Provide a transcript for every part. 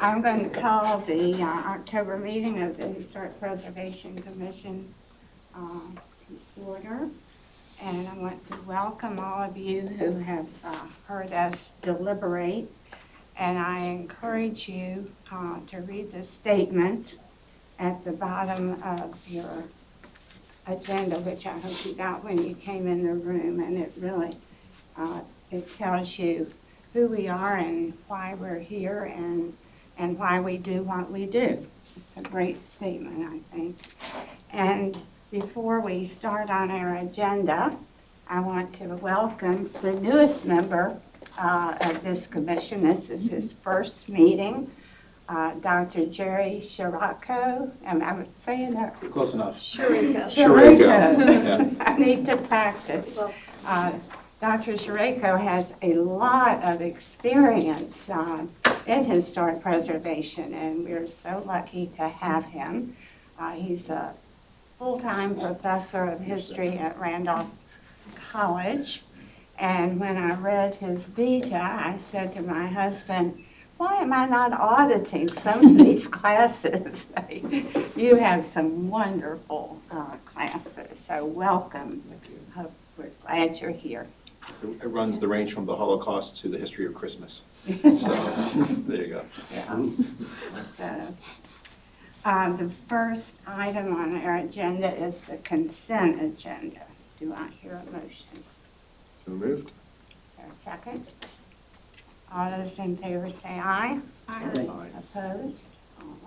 I'm going to call the October meeting of the Historic Preservation Commission to order. And I want to welcome all of you who have heard us deliberate. And I encourage you to read the statement at the bottom of your agenda, which I hope you got when you came in the room. And it really, it tells you who we are and why we're here and why we do what we do. It's a great statement, I think. And before we start on our agenda, I want to welcome the newest member of this commission. This is his first meeting, Dr. Jerry Shirako. Am I saying that? Close enough. Shirako. Yeah. I need to practice. Dr. Shirako has a lot of experience in historic preservation, and we're so lucky to have him. He's a full-time professor of history at Randolph College, and when I read his vita, I said to my husband, why am I not auditing some of these classes? You have some wonderful classes, so welcome. We're glad you're here. It runs the range from the Holocaust to the history of Christmas. So there you go. Yeah. So the first item on our agenda is the consent agenda. Do I hear a motion? So moved. Is there a second? All those in favor say aye. Aye. Opposed? All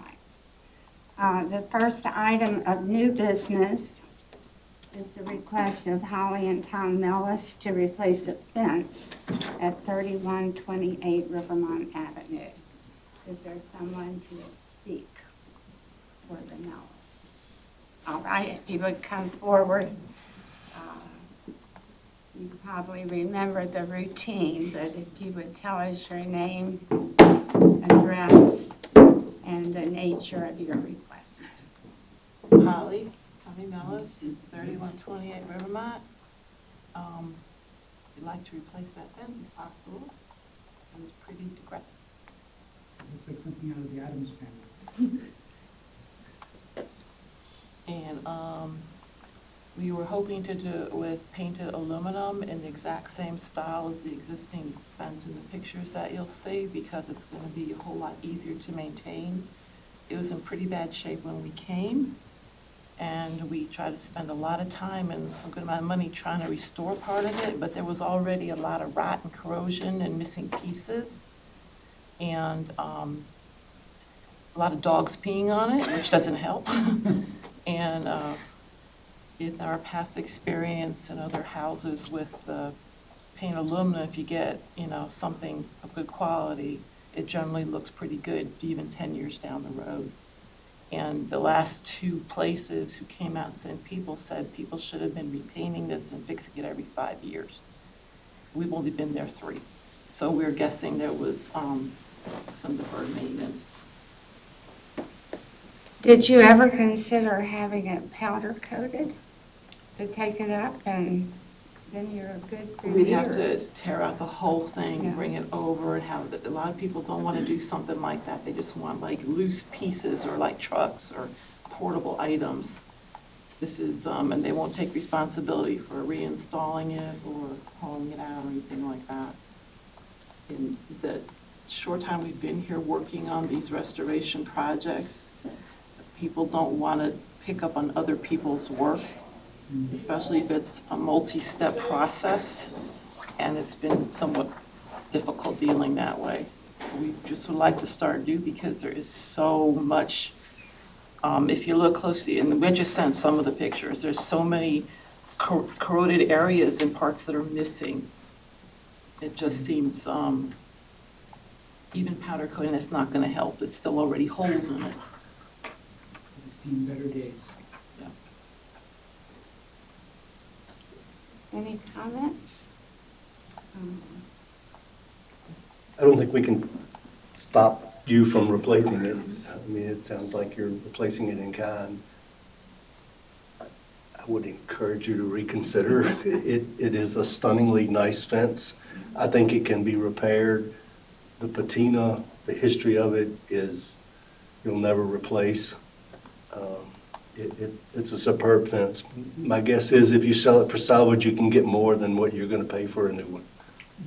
right. The first item of new business is the request of Holly and Tom Mellis to replace a fence at 3128 Rivermont Avenue. Is there someone to speak for the Mellis? All right, if you would come forward. You probably remember the routine, but if you would tell us your name, address, and the nature of your request. Holly, Tommy Mellis, 3128 Rivermont. We'd like to replace that fence if possible. So it's pretty decrepit. Looks like something out of the Addams Family. And we were hoping to do it with painted aluminum in the exact same style as the existing fence in the pictures that you'll see, because it's going to be a whole lot easier to maintain. It was in pretty bad shape when we came, and we tried to spend a lot of time and some good amount of money trying to restore part of it, but there was already a lot of rot and corrosion and missing pieces, and a lot of dogs peeing on it, which doesn't help. And in our past experience in other houses with painted aluminum, if you get, something of good quality, it generally looks pretty good, even 10 years down the road. And the last two places who came out and said, people said people should have been repainting this and fixing it every 5 years. We've only been there 3. So we're guessing there was some deferred maintenance. Did you ever consider having it powder coated to take it up, and then you're good for We'd years? have to tear out the whole thing, Yeah. bring it over, and have it. A lot of people don't want to do something like that. They just want like loose pieces or like trucks or portable items. This is, and they won't take responsibility for reinstalling it or hauling it out or anything like that. In the short time we've been here working on these restoration projects, people don't want to pick up on other people's work, especially if it's a multi-step process, and it's been somewhat difficult dealing that way. We just would like to start new because there is so much, if you look closely, and we just sent some of the pictures, there's so many corroded areas and parts that are missing. It just seems, even powder coating, it's not going to help. It's still already holes in it. I've seen better days. Yeah. Any comments? I don't think we can stop you from replacing it. I mean, it sounds like you're replacing it in kind. I would encourage you to reconsider. It is a stunningly nice fence. I think it can be repaired. The patina The history of it is you'll never replace. It's a superb fence. My guess is if you sell it for salvage, you can get more than what you're going to pay for a new one.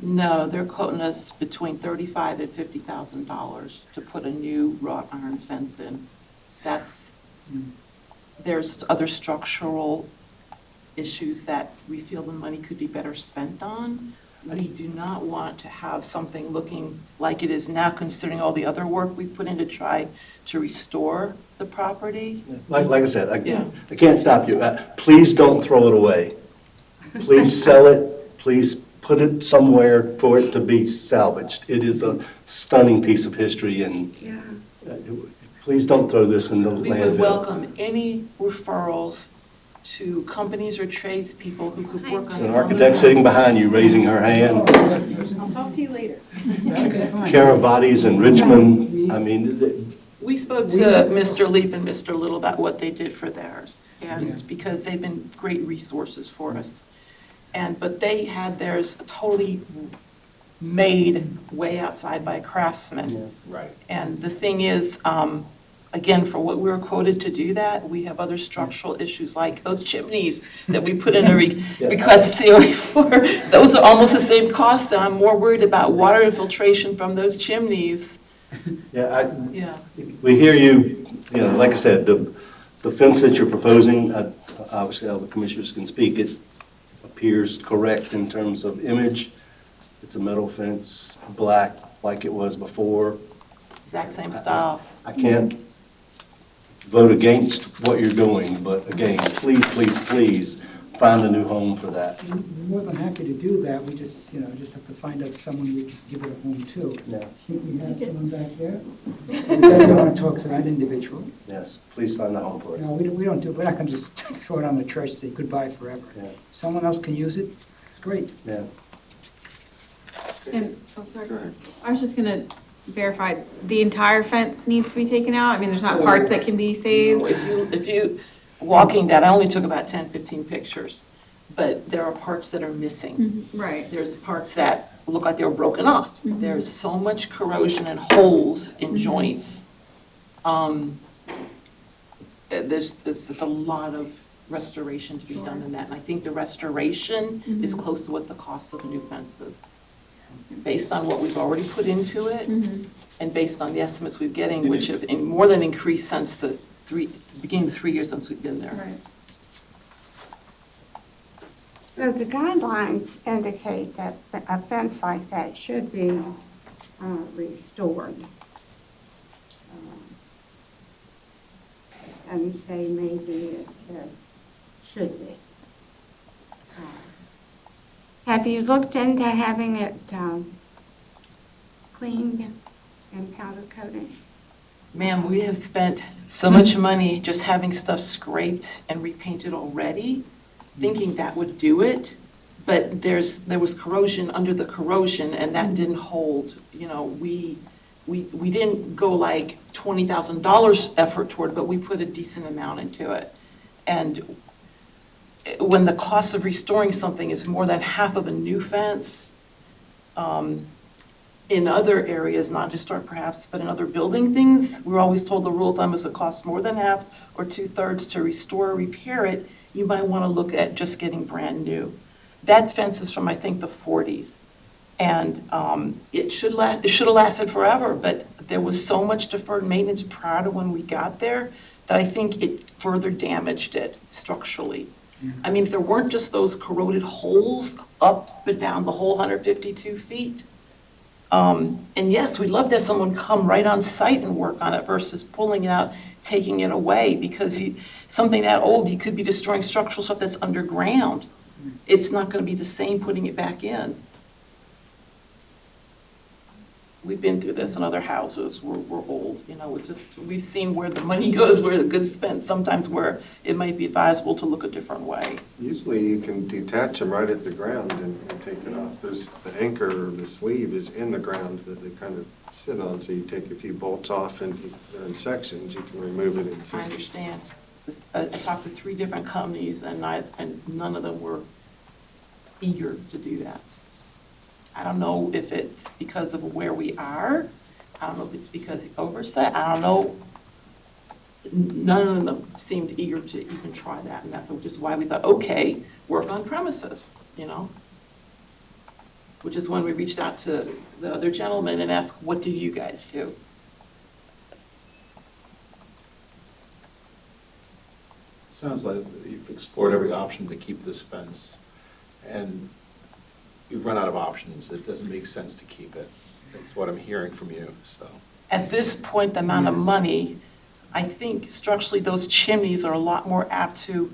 No, they're quoting us between $35,000 and $50,000 to put a new wrought iron fence in. That's, there's other structural issues that we feel the money could be better spent on. We do not want to have something looking like it is now, considering all the other work we put in to try to restore the property. Like I said, Yeah. I can't stop you. Please don't throw it away. Please sell it. Please put it somewhere for it to be salvaged. It is a stunning piece of history, and Yeah. please don't throw this in the We would landfill. welcome any referrals to companies or tradespeople who could work on. There's an architect sitting behind you raising her hand. I'll talk to you later. Okay, fine. Caravati's in Richmond, I mean, We spoke to Mr. Leap and Mr. Little about what they did for theirs, Yeah. and because they've been great resources for us. But they had theirs totally made way outside by a craftsman. Right. And the thing is, again, for what we were quoted to do that, we have other structural issues like those chimneys that we put in a request COA for. Those are almost the same cost, and I'm more worried about water infiltration from those chimneys. yeah, Yeah. we hear you, like I said, the fence that you're proposing, obviously all the commissioners can speak, it appears correct in terms of image. It's a metal fence, black, like it was before. Exact same style. I can't vote against what you're doing, but again, please, please, please, find a new home for that. We're more than happy to do that, we just, just have to find out someone we can give it a home to. Yeah. I think we have someone back there. So we definitely want to talk to that individual. Yes, please find a home for it. No, we don't do, we're not going to just throw it on the trash and say goodbye forever. Yeah. Someone else can use it, it's great. Yeah. And, oh, sorry, I was just gonna verify, the entire fence needs to be taken out? I mean, there's not parts that can be saved? If you, walking that, I only took about 10, 15 pictures, but there are parts that are missing. Right. There's parts that look like they were broken off. Mhm. There's so much corrosion and holes in joints. There's a lot of restoration to be done in that, and I think the restoration is Mhm. close to what the cost of a new fence is. Based on what we've already put into it, Mhm. and based on the estimates we're getting, which have more than increased since the beginning of 3 years since we've been there. Right. So the guidelines indicate that a fence like that should be restored. And say maybe it says should be. Have you looked into having it cleaned and powder coated? Ma'am, we have spent so much money just having stuff scraped and repainted already, thinking that would do it, but there was corrosion under the corrosion, and that didn't hold. We didn't go like $20,000 effort toward it, but we put a decent amount into it. And when the cost of restoring something is more than half of a new fence, in other areas, not historic perhaps, but in other building things, we're always told the rule of thumb is it costs more than half or 2/3 to restore or repair it, you might want to look at just getting brand new. That fence is from, I think, the 40s. And it should have lasted forever, but there was so much deferred maintenance prior to when we got there that I think it further damaged it structurally. I mean, if there weren't just those corroded holes up and down the whole 152 feet, and yes, we'd love to have someone come right on site and work on it versus pulling it out, taking it away, because something that old, you could be destroying structural stuff that's underground. It's not going to be the same putting it back in. We've been through this in other houses. We're old, we've seen where the money goes, where the good's spent, sometimes where it might be advisable to look a different way. Usually you can detach them right at the ground and take it off. There's the anchor or the sleeve is in the ground that they kind of sit on, so you take a few bolts off in sections, you can remove it in sections. I understand. I talked to 3 different companies, and none of them were eager to do that. I don't know if it's because of where we are, I don't know if it's because of oversight, I don't know. None of them seemed eager to even try that method, which is why we thought, okay, work on premises, you know? Which is when we reached out to the other gentleman and asked, what do you guys do? Sounds like you've explored every option to keep this fence, and you've run out of options. It doesn't make sense to keep it. That's what I'm hearing from you, so. At this point, the amount of Yes. money, I think structurally, those chimneys are a lot more apt to,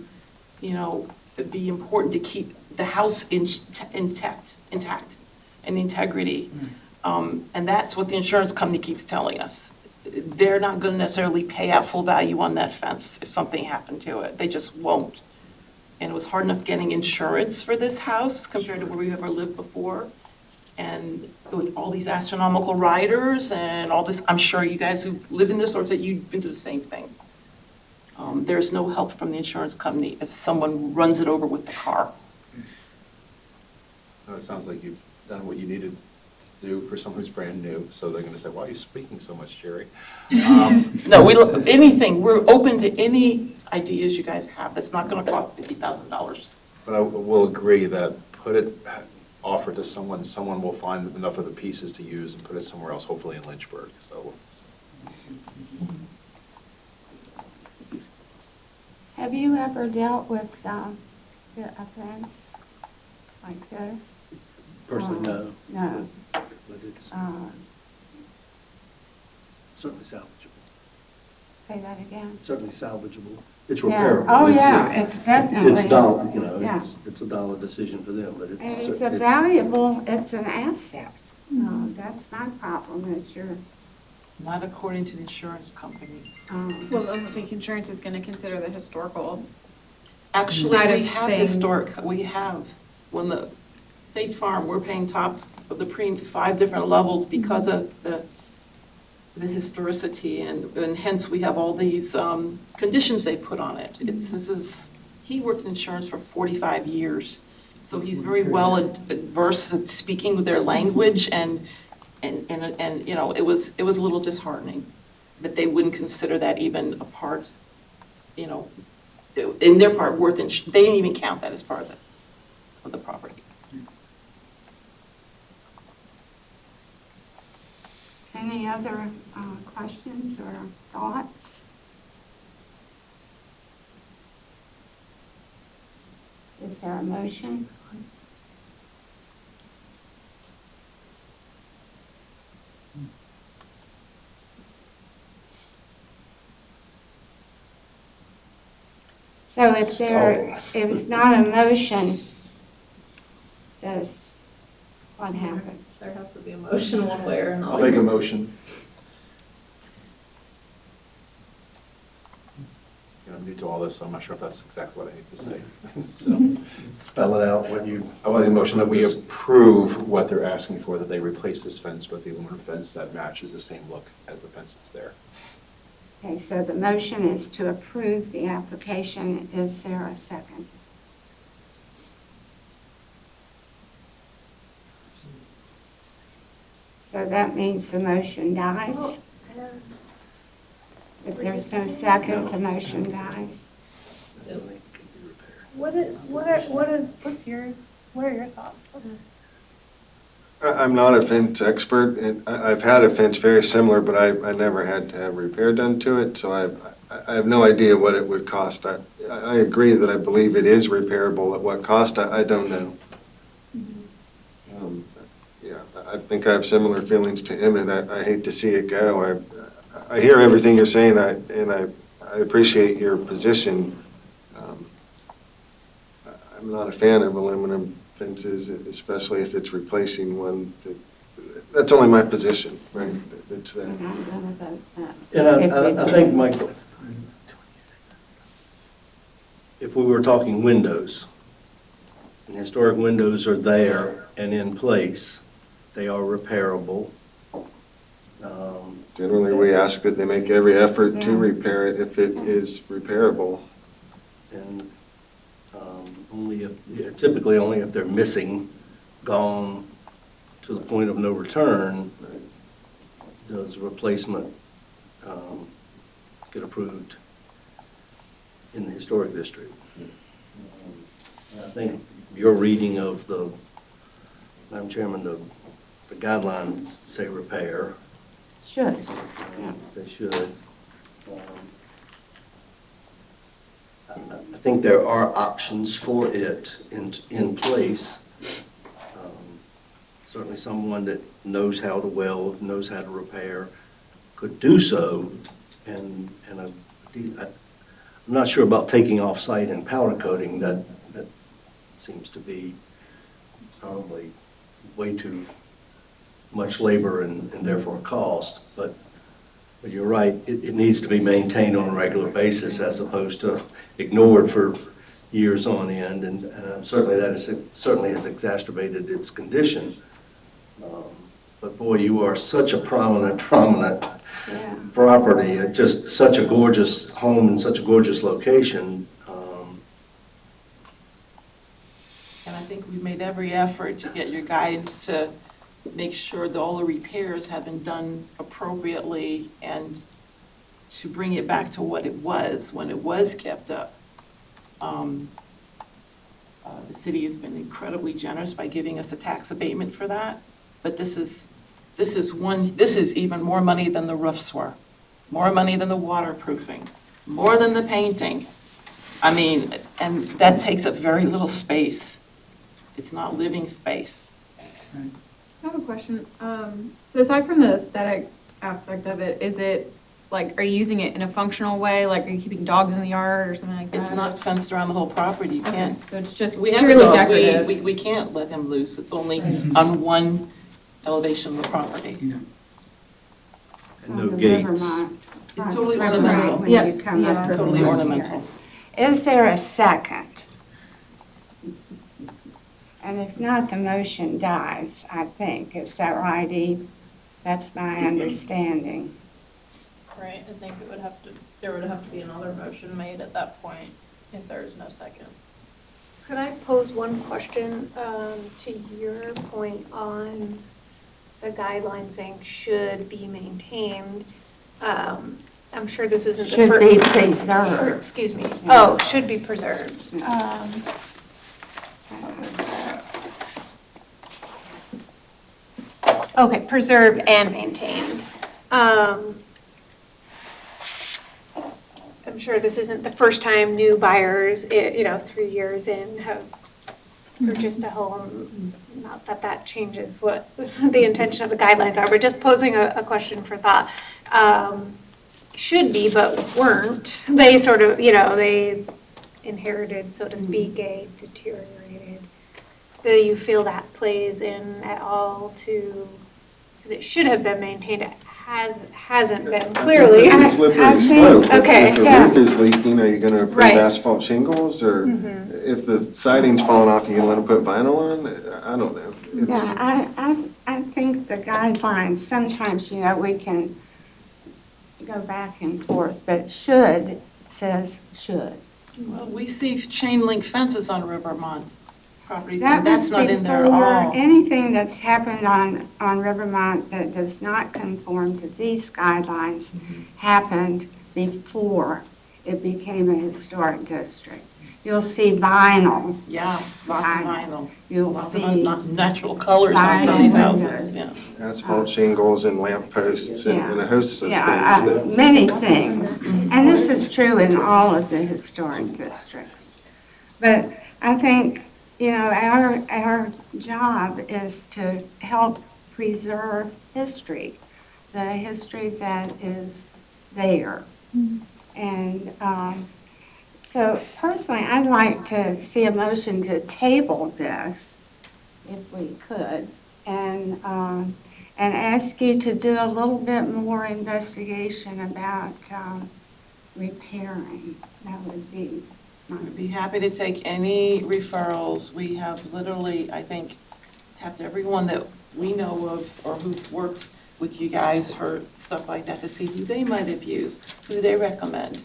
you know, be important to keep the house intact, and the integrity. And that's what the insurance company keeps telling us. They're not going to necessarily pay out full value on that fence if something happened to it. They just won't. And it was hard enough getting insurance for this house compared to where we've ever lived before. And with all these astronomical riders and all this, I'm sure you guys who live in this or that you've been through the same thing. There's no help from the insurance company if someone runs it over with the car. It sounds like you've done what you needed to do for someone who's brand new, so they're gonna say, why are you speaking so much, Jerry? No, anything, we're open to any ideas you guys have that's not gonna cost $50,000. But I will agree that offer it to someone, someone will find enough of the pieces to use and put it somewhere else, hopefully in Lynchburg, so. Have you ever dealt with the offense like this? Personally, no, No. but it's Uh, certainly salvageable. Say that again. Certainly salvageable. It's Yeah. repairable. Oh, It's- yeah, it's definitely. It's dollar, you know, Yeah. it's a dollar decision for them, but And it's. it's a valuable, it's an asset. That's my problem, is you're, Not according to the insurance company. Well, I don't think insurance is gonna consider the historical. Actually, Side we of have things. historic, when the State Farm, we're paying top of the premium 5 different levels because of the historicity, and hence we have all these conditions they put on it. He worked in insurance for 45 years, so he's very well versed at speaking their language, and you know, it was a little disheartening that they wouldn't consider that even a part, you know, in their part they didn't even count that as part of the property. any other questions or thoughts? Is there a motion? So if it's not a motion, what happens? There has to be a motion one way or another. I'll make a motion. You know, I'm new to all this, so I'm not sure if that's exactly what I need to say. So, Spell it out, what you. I want a motion that we approve what they're asking for, that they replace this fence with the aluminum fence that matches the same look as the fence that's there. Okay, so the motion is to approve the application. Is there a second? So that means the motion dies? If there's no second, the motion dies? What are your thoughts on this? I'm not a fence expert, and I've had a fence very similar, but I never had to have repair done to it, so I have no idea what it would cost. I agree that I believe it is repairable. At what cost, I don't know. Yeah, I think I have similar feelings to Emmett. I hate to see it go. I hear everything you're saying, and I appreciate your position. I'm not a fan of aluminum fences, especially if it's replacing one. That's only my position, right? It's there. And I'm gonna vote no. And I think, Mike, if we were talking windows, and historic windows are there and in place, they are repairable. Generally, we ask that they make every effort to Yeah. repair it if it is repairable. And typically only if they're missing, gone, to the point of no return, does replacement get approved in the historic district? I think your reading of the, Madam Chairman, the guidelines say repair. Should. Yeah. They should. I think there are options for it in place. Certainly someone that knows how to weld, knows how to repair, could do so. And I'm not sure about taking off-site and powder coating. That seems to be probably way too much labor and therefore cost. But you're right, it needs to be maintained on a regular basis as opposed to ignored for years on end. And certainly certainly has exacerbated its condition. But boy, you are such a prominent Yeah. property, just such a gorgeous home and such a gorgeous location. And I think we've made every effort to get your guidance to make sure that all the repairs have been done appropriately and to bring it back to what it was when it was kept up. The city has been incredibly generous by giving us a tax abatement for that, but this is even more money than the roofs were, more money than the waterproofing, more than the painting. I mean, and that takes up very little space. It's not living space. Right. I have a question. So aside from the aesthetic aspect of it, is it, like, are you using it in a functional way? Like, are you keeping dogs in the yard or something like that? It's not fenced around the whole property. You Okay, can't. so it's just We have a purely dog. decorative. We can't let him loose. It's only Right. on one elevation of the property. Yeah. And no On the gates. Rivermont. It's totally Rivermont ornamental. When Yep, you come up yeah. to the Totally road ornamental. here. Is there a second? And if not, the motion dies, I think. Is that right, Eve? That's my understanding. Right, I think there would have to be another motion made at that point if there is no second. Could I pose one question to your point on the guidelines saying should be maintained? I'm sure this isn't the Should first. be preserved. Excuse me. Oh, should be preserved. Okay, preserved and maintained. I'm sure this isn't the first time new buyers, 3 years in, have purchased a home. Not that that changes what the intention of the guidelines are, but just posing a question for thought. Should be, but weren't. They sort of, they inherited, so to speak, a deteriorated. Do you feel that plays in at all to, because it should have been maintained, it hasn't been, clearly. It's a slippery I think- slope. okay, If the yeah. roof is leaking, are you gonna approve Right. asphalt shingles? Or if the siding's falling off, you gonna let them put vinyl on? I don't know. It's- Yeah, I think the guidelines, sometimes, we can go back and forth, but should says should. Well, we see chain link fences on Rivermont properties, That and that's was not in there at before all. anything that's happened on Rivermont that does not conform to these guidelines happened before it became a historic district. You'll see vinyl. Yeah, lots of vinyl. You'll Lots of see natural colors on some of these vinyl houses, windows. yeah. Asphalt shingles and lamp posts and a host of Yeah, things that. many things. And this is true in all of the historic districts. But I think, our job is to help preserve history, the history that is there. And so personally, I'd like to see a motion to table this, if we could, and ask you to do a little bit more investigation about repairing. That would be my. I'd be happy to take any referrals. We have literally, I think, tapped everyone that we know of or who's worked with you guys for stuff like that to see who they might have used, who they recommend.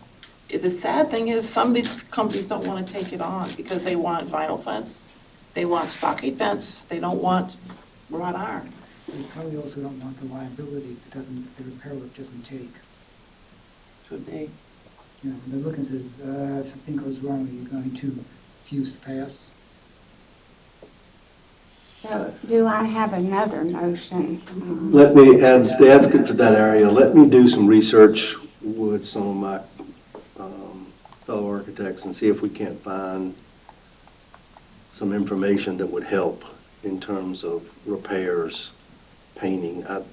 The sad thing is some of these companies don't want to take it on because they want vinyl fence, they want stockade fence, they don't want wrought iron. They probably also don't want the liability if if the repair work doesn't take. Could be. You know, they're looking to, if something goes wrong, are you going to refuse to pass? So do I have another motion? Let me, as the advocate for that area, let me do some research with some of my fellow architects and see if we can't find some information that would help in terms of repairs, painting. A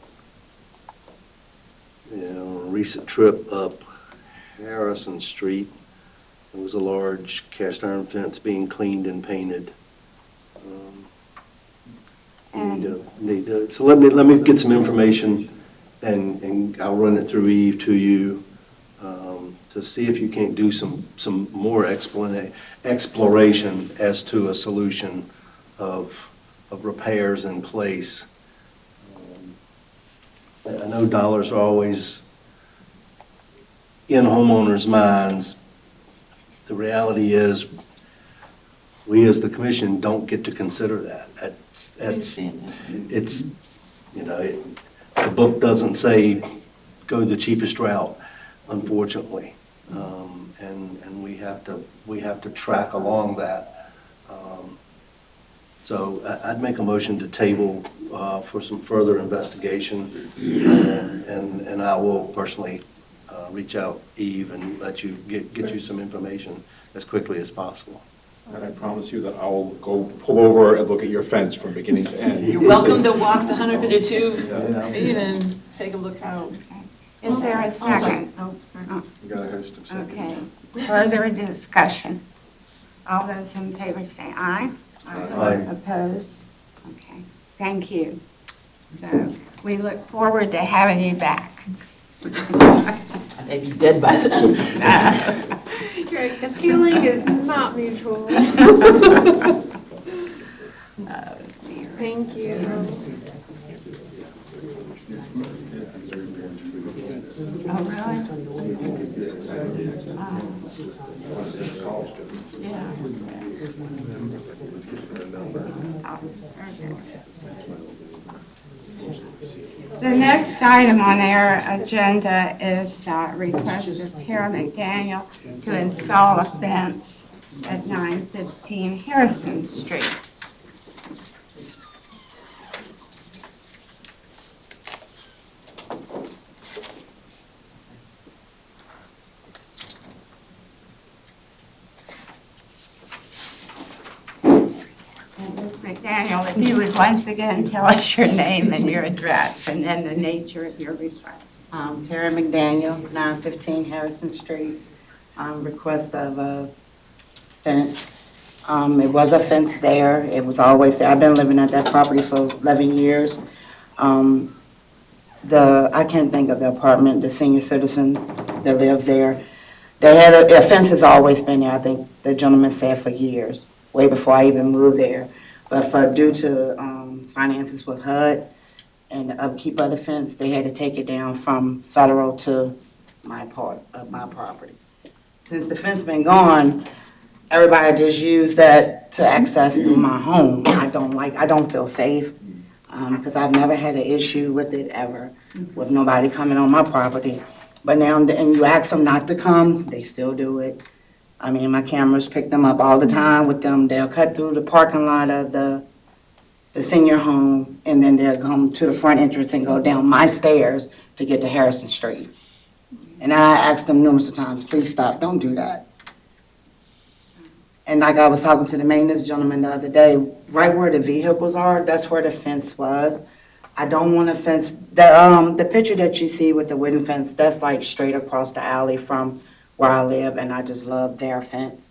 recent trip up Harrison Street, there was a large cast iron fence being cleaned and painted. So let me get some information, and I'll run it through Eve to you to see if you can't do some more exploration as to a solution of repairs in place. I know dollars are always in homeowners' minds. The reality is, we as the commission don't get to consider that. It's, the book doesn't say go the cheapest route, unfortunately. And we have to track along that. So I'd make a motion to table for some further investigation, and I will personally reach out, Eve, and let you get you some information as quickly as possible. And I promise you that I will go pull over and look at your fence from beginning to end. You're welcome to walk the 152 feet and take a look how. Is there a second? Oh, sorry. You got a host of Okay. seconds. Further discussion? All those in favor say aye. Aye. Opposed? Okay, thank you. So we look forward to having you back. I may be dead by then. Right, the feeling is not mutual. Thank you. Oh, really? Yeah. Stop. The next item on our agenda is request of Tara McDaniel to install a fence at 915 Harrison Street. Ms. McDaniel, if you would once again tell us your name and your address, and then the nature of your request. Terry McDaniel, 915 Harrison Street, request of a fence. It was a fence there, it was always there. I've been living at that property for 11 years. I can't think of the apartment, the senior citizen that lived there. They had a fence has always been there, I think the gentleman said for years, way before I even moved there. But due to finances with HUD and the upkeep of the fence, they had to take it down from federal to my part of my property. Since the fence been gone, everybody just used that to access through my home. I don't feel safe because I've never had an issue with it ever, with nobody coming on my property. But now, and you ask them not to come, they still do it. I mean, my cameras pick them up all the time with them. They'll cut through the parking lot of the senior home, and then they'll come to the front entrance and go down my stairs to get to Harrison Street. And I asked them numerous times, please stop, don't do that. And like I was talking to the maintenance gentleman the other day, right where the vehicles are, that's where the fence was. I don't want a fence. The picture that you see with the wooden fence, that's like straight across the alley from where I live, and I just love their fence.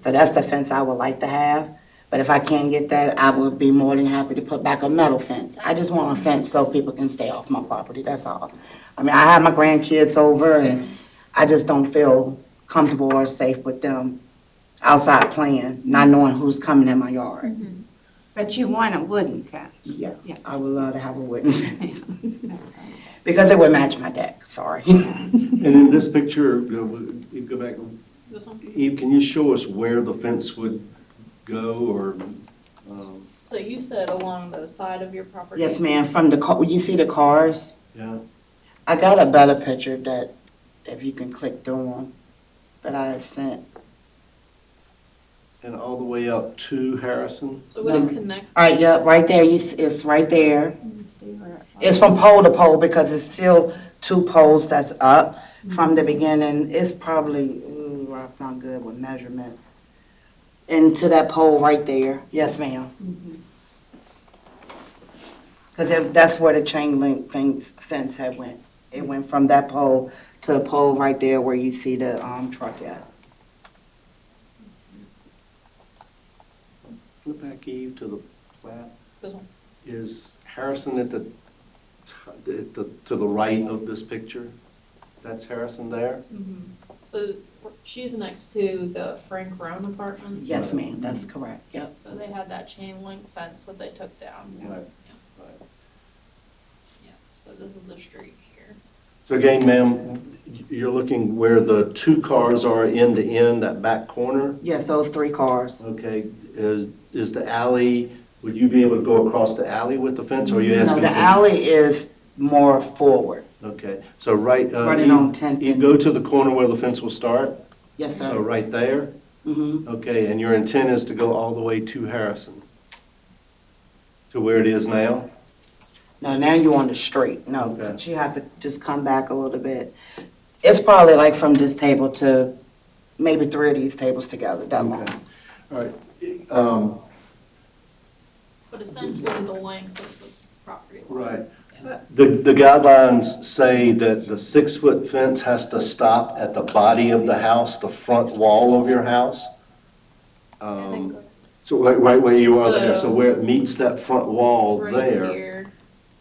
So that's the fence I would like to have. But if I can't get that, I would be more than happy to put back a metal fence. I just want a fence so people can stay off my property, that's all. I mean, I have my grandkids over, and I just don't feel comfortable or safe with them outside playing, not knowing who's coming in my yard. But you want a wooden fence? Yeah, Yes. I would love to have a wooden fence. Because it would match my deck, sorry. And in this picture, you go back, Eve, can you show us where the fence would go, or So you said along the side of your property? Yes, ma'am, from the car, you see the cars? Yeah. I got a better picture that, if you can click through them, that I had sent. And all the way up to Harrison? So would it connect? All right, yeah, right there, it's right there. Let me see where it It's from pole to pole because it's still 2 poles that's up from the beginning. It's probably, ooh, I'm not good with measurement. Into that pole right there. Yes, ma'am. Because that's where the chain link fence had went. It went from that pole to the pole right there where you see the truck at. Flip back, Eve, to the plat. This one? Is Harrison to the right of this picture? That's Harrison there? So she's next to the Frank Roan apartment? Yes, ma'am, that's correct, yep. So they had that chain link fence that they took down? Right. Yeah. Yeah, so this is the street here. So again, ma'am, you're looking where the 2 cars are end to end, that back corner? Yes, those 3 cars. Okay, is the alley, would you be able to go across the alley with the fence, or are you No, asking? the alley is more forward. Okay, so right. Running on 10th. You go to the corner where the fence will start? Yes, So sir. right there? Mm-hmm. Okay, and your intent is to go all the way to Harrison? To where it is now? No, now you're on the street. No, Okay. but you have to just come back a little bit. It's probably like from this table to maybe 3 of these tables together, that long. Okay. All right. But essentially the length of the property line. Right. The guidelines say that the 6-foot fence has to stop at the body of the house, the front wall of your house. So right where you are there, so where it meets that front wall Right there, here.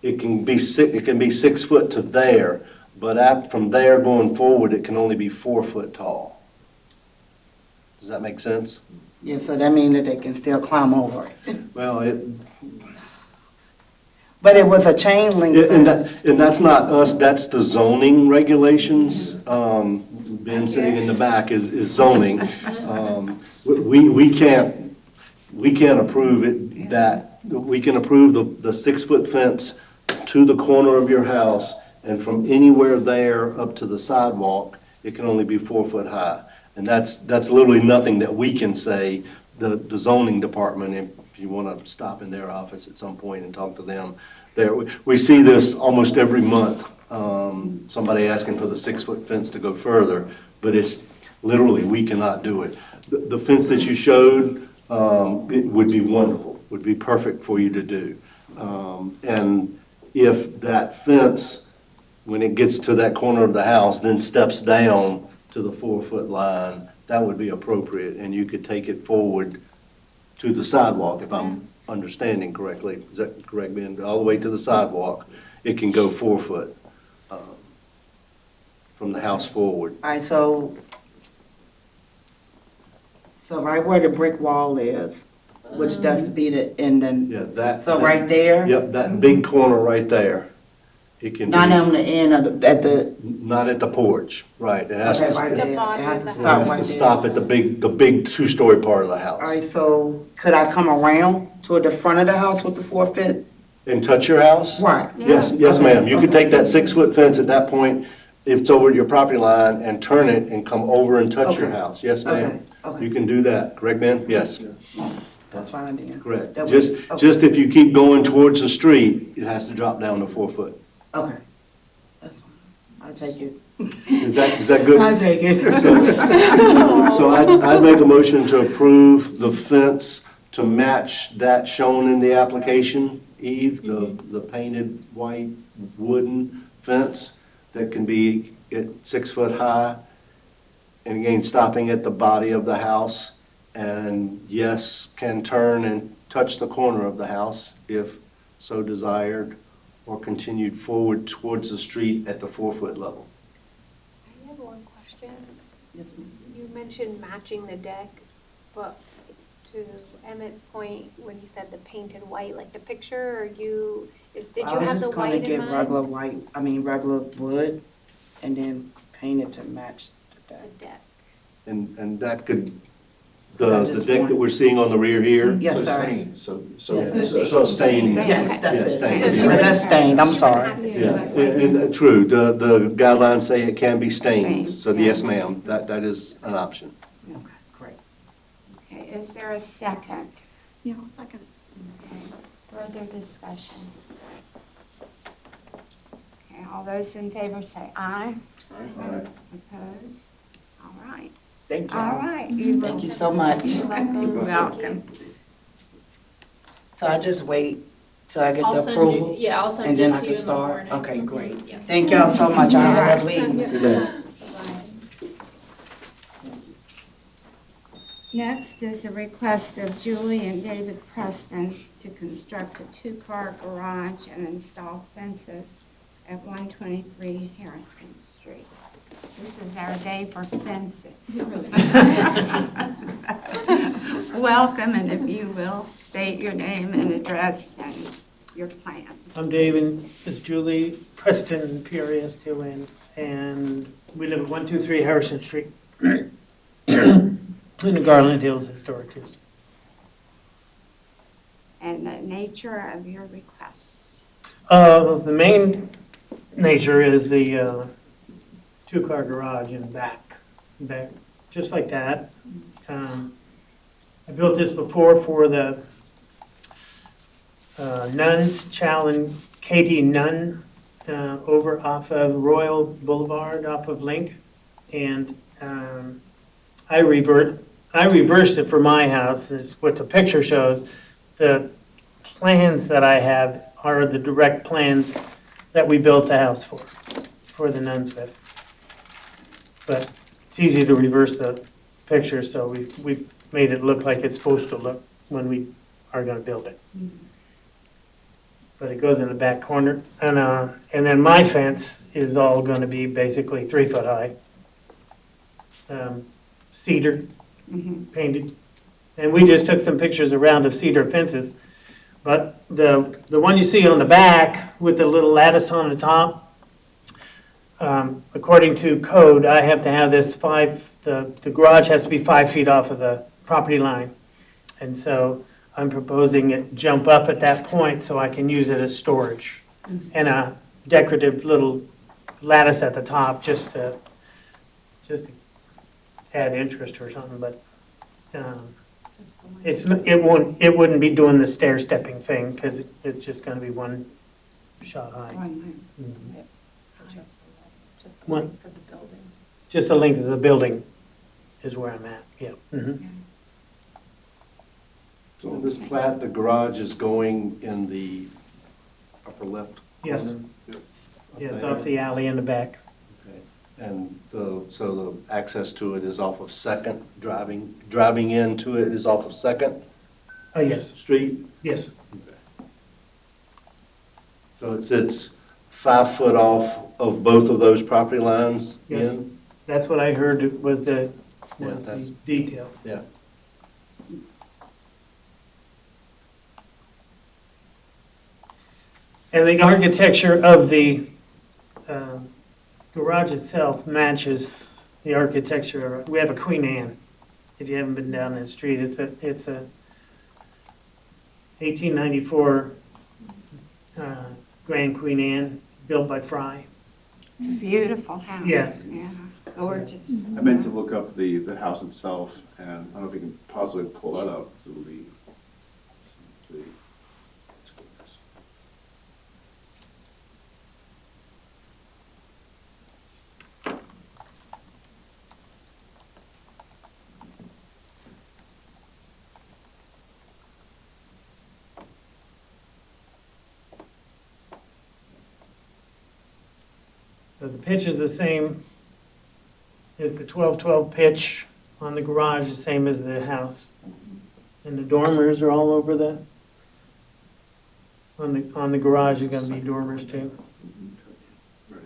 it can be 6 foot to there, but from there going forward, it can only be 4 foot tall. Does that make sense? Yeah, so that means that they can still climb over it. Well, But it was a chain link fence. and that's not us, that's the zoning regulations. Ben sitting in the back is zoning. We can't approve it we can approve the 6-foot fence to the corner of your house, and from anywhere there up to the sidewalk, it can only be 4 foot high. And that's literally nothing that we can say. The zoning department, if you want to stop in their office at some point and talk to them, we see this almost every month. Somebody asking for the 6-foot fence to go further, but it's literally, we cannot do it. The fence that you showed, it would be wonderful, would be perfect for you to do. And if that fence, when it gets to that corner of the house, then steps down to the 4-foot line, that would be appropriate, and you could take it forward to the sidewalk, if I'm understanding correctly. Is that correct, Ben? All the way to the sidewalk, it can go 4 foot from the house forward. All right, so right where the brick wall is, which does be the end, Yeah, that. so right there? Yep, that big corner right there. It can be. Not on the end of at the, Not at the porch, right. It has okay, to. right It there. The It bottom has of to the stop has right to there. stop at the big 2-story part of the All right, house. so could I come around toward the front of the house with the 4-foot? And touch your house? Right. Yes, ma'am. You could take that 6-foot fence at that point, if it's over your property line, and turn it and come over and touch your Okay. house. Yes, ma'am. Okay. You can do that, correct, Ben? Yes, That's fine then. correct. That Just, would- okay. just if you keep going towards the street, it has to drop down to 4 foot. Okay. That's fine. I'll take it. Is that good? I'll take it. So I'd make a motion to approve the fence to match that shown in the application, Eve, the painted white wooden fence that can be at 6 foot high. And again, stopping at the body of the house, and yes, can turn and touch the corner of the house if so desired, or continued forward towards the street at the 4-foot level. I have one question. Yes, ma'am. You mentioned matching the deck, but to Emmett's point, when you said the painted white, like the picture, or did you have the white in I was just gonna get mind? regular white, regular wood, and then paint it to match the deck. The deck. And that could The deck that we're seeing on the rear here? Yes, So sir. stained, so. So stained. Yes, that's it. stained. That's stained, I'm sorry. Yeah, and, true, the guidelines say it can be stained, Stained, so yeah. yes, ma'am, that is an option. Okay, great. Okay, is there a second? Yeah, second. Okay, further discussion? Okay, all those in favor say aye. Aye. Opposed? All right. Thank you. All right. Thank you so much. You're welcome. So I just wait till I get I'll the send approval? you, yeah, I'll send And it then to I you can in the start? morning. Okay, Mhm, great. yes. Thank y'all so much. Y'all have a lovely Yes. evening. Good day. Bye-bye. Next is a request of Julie and David Preston to construct a two-car garage and install fences at 123 Harrison Street. This is our day for fences. Welcome, and if you will, state your name and address and your plans. I'm David, it's Julie, Preston, PRS2N, and we live at 123 Harrison Street in the Garland Hills Historic District. And the nature of your requests. The main nature is the two-car garage in back, just like that. I built this before for the nuns, Challenge Katie Nunn, over off of Royal Boulevard, off of Link. And I reversed it for my house, is what the picture shows. The plans that I have are the direct plans that we built the house for the nuns with. But it's easy to reverse the picture, so we made it look like it's supposed to look when we are gonna build it. But it goes in the back corner, and then my fence is all gonna be basically 3 foot high. Cedar, painted. And we just took some pictures around of cedar fences. But the one you see on the back with the little lattice on the top, according to code, I have to have this the garage has to be 5 feet off of the property line. And so I'm proposing it jump up at that point so I can use it as storage. And a decorative little lattice at the top just to add interest or something, but it wouldn't be doing the stair stepping thing because it's just going to be one shot high. Mhm. One. For the building. Just the length of the building is where I'm at, yeah. Mhm. So on this plat, the garage is going in the upper left? Yes, corner? yeah, it's Up off the alley in the back. there? Okay. And so the access to it is off of Second, driving into it is off of Second Oh, yes, Street? yes, So it's 5 foot off of both of those property lines Yes. in? that's what I heard was the Yeah, that's- detail. Yeah. And the architecture of the garage itself matches the architecture. We have a Queen Anne. If you haven't been down that street, it's a 1894 Grand Queen Anne built by Fry. It's a beautiful house. Yeah. Gorgeous. I meant to look up the house itself, and I don't know if you can possibly pull that up, because it'll be, let's see. So the pitch is the same. It's a 12-12 pitch on the garage, the same as the house. And the dormers are all over on the garage, there's gonna be dormers too. Right.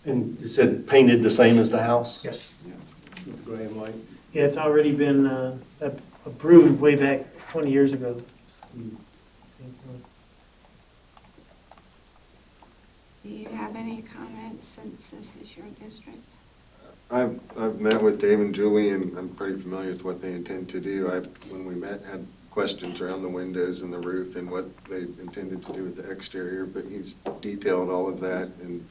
And you said painted the same as the house? Yes. Gray and white? Yeah, it's already been approved way back 20 years ago. Do you have any comments since this is your district? I've met with Dave and Julie, and I'm pretty familiar with what they intend to do. When we met, had questions around the windows and the roof and what they intended to do with the exterior, but he's detailed all of that, and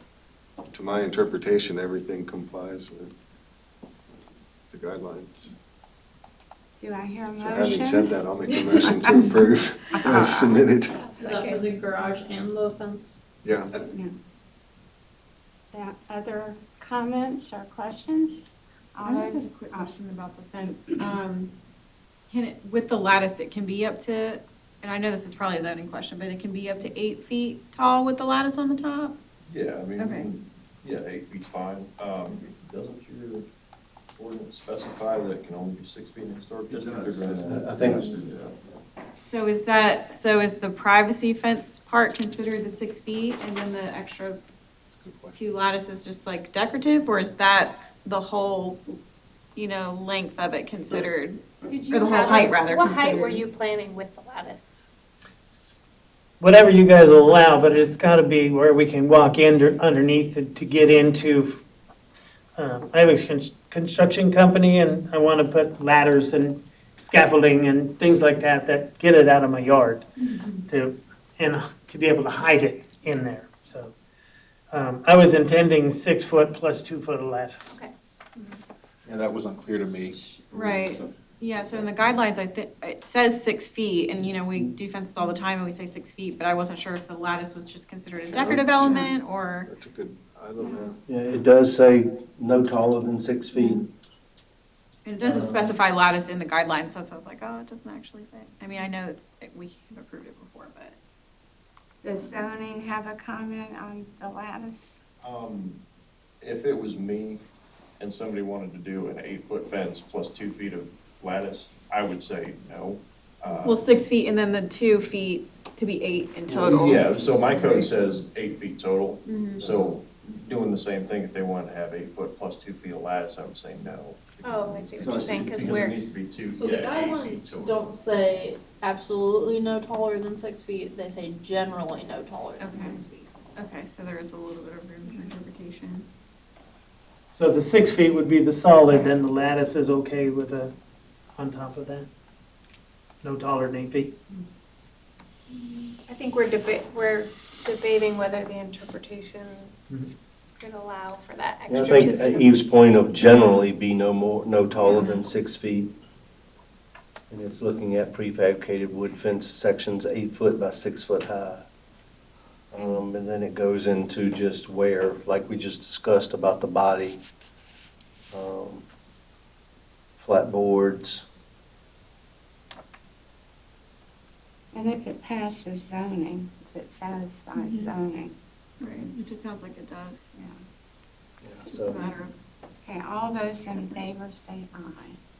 to my interpretation, everything complies with the guidelines. Do I hear a motion? So having said that, I'll make a motion to approve as submitted. Is that for the garage and the fence? Yeah. Yeah. That other comments or questions? I just have a quick question about the fence. Can it, with the lattice, it can be up to, and I know this is probably a zoning question, but it can be up to 8 feet tall with the lattice on the top? Yeah, I mean, Okay. yeah, 8 feet's fine. Doesn't your ordinance specify that it can only be 6 feet in historic district? I think, So is that, so is the privacy fence part considered the 6 feet and then the extra Good question. 2 lattices just like decorative? Or is that the whole, you know, length of it considered? Did Or the whole height, rather, What height considered. were you planning with the lattice? Whatever you guys will allow, but it's gotta be where we can walk in underneath it to get into. I have a construction company and I wanna put ladders and scaffolding and things like that, that get it out of my yard to be able to hide it in there, so. I was intending 6 foot plus 2 foot of lattice. Okay. Yeah, that was unclear to me. Right. So- Yeah, so in the guidelines, I think, it says 6 feet, and, you know, we do fences all the time, and we say 6 feet, but I wasn't sure if the lattice was just considered a decorative element, or, That's a good, I don't know. yeah, it does say no taller than 6 feet. and it doesn't specify lattice in the guidelines, so I was like, oh, it doesn't actually say. I mean, I know we have approved it before, but. Does zoning have a comment on the lattice? If it was me and somebody wanted to do an 8-foot fence plus 2 feet of lattice, I would say no. Well, 6 feet and then the 2 feet to be 8 in total. Yeah, so my code says 8 feet total. Mhm. So doing the same thing, if they wanted to have 8 foot plus 2 feet of lattice, I would say no. Oh, I see what So you're saying, because Because it we're, needs to be So the 8 feet guidelines total. don't say absolutely no taller than 6 feet, they say generally no taller than Okay. 6 feet. Okay, so there is a little bit of room for interpretation. So the 6 feet would be the solid, then the lattice is okay with on top of that? No taller than 8 feet? I think we're debating whether the interpretation Mhm. could allow for that Yeah, I extra 2 think feet. Eve's point of generally be no taller than 6 feet. And it's looking at prefabricated wood fence sections 8 foot by 6 foot high. And then it goes into just where, like we just discussed about the body, flat boards. And if it passes zoning, if it satisfies zoning, Right, which it sounds like it does. yeah. It's So a matter of. Okay, all those in favor say aye.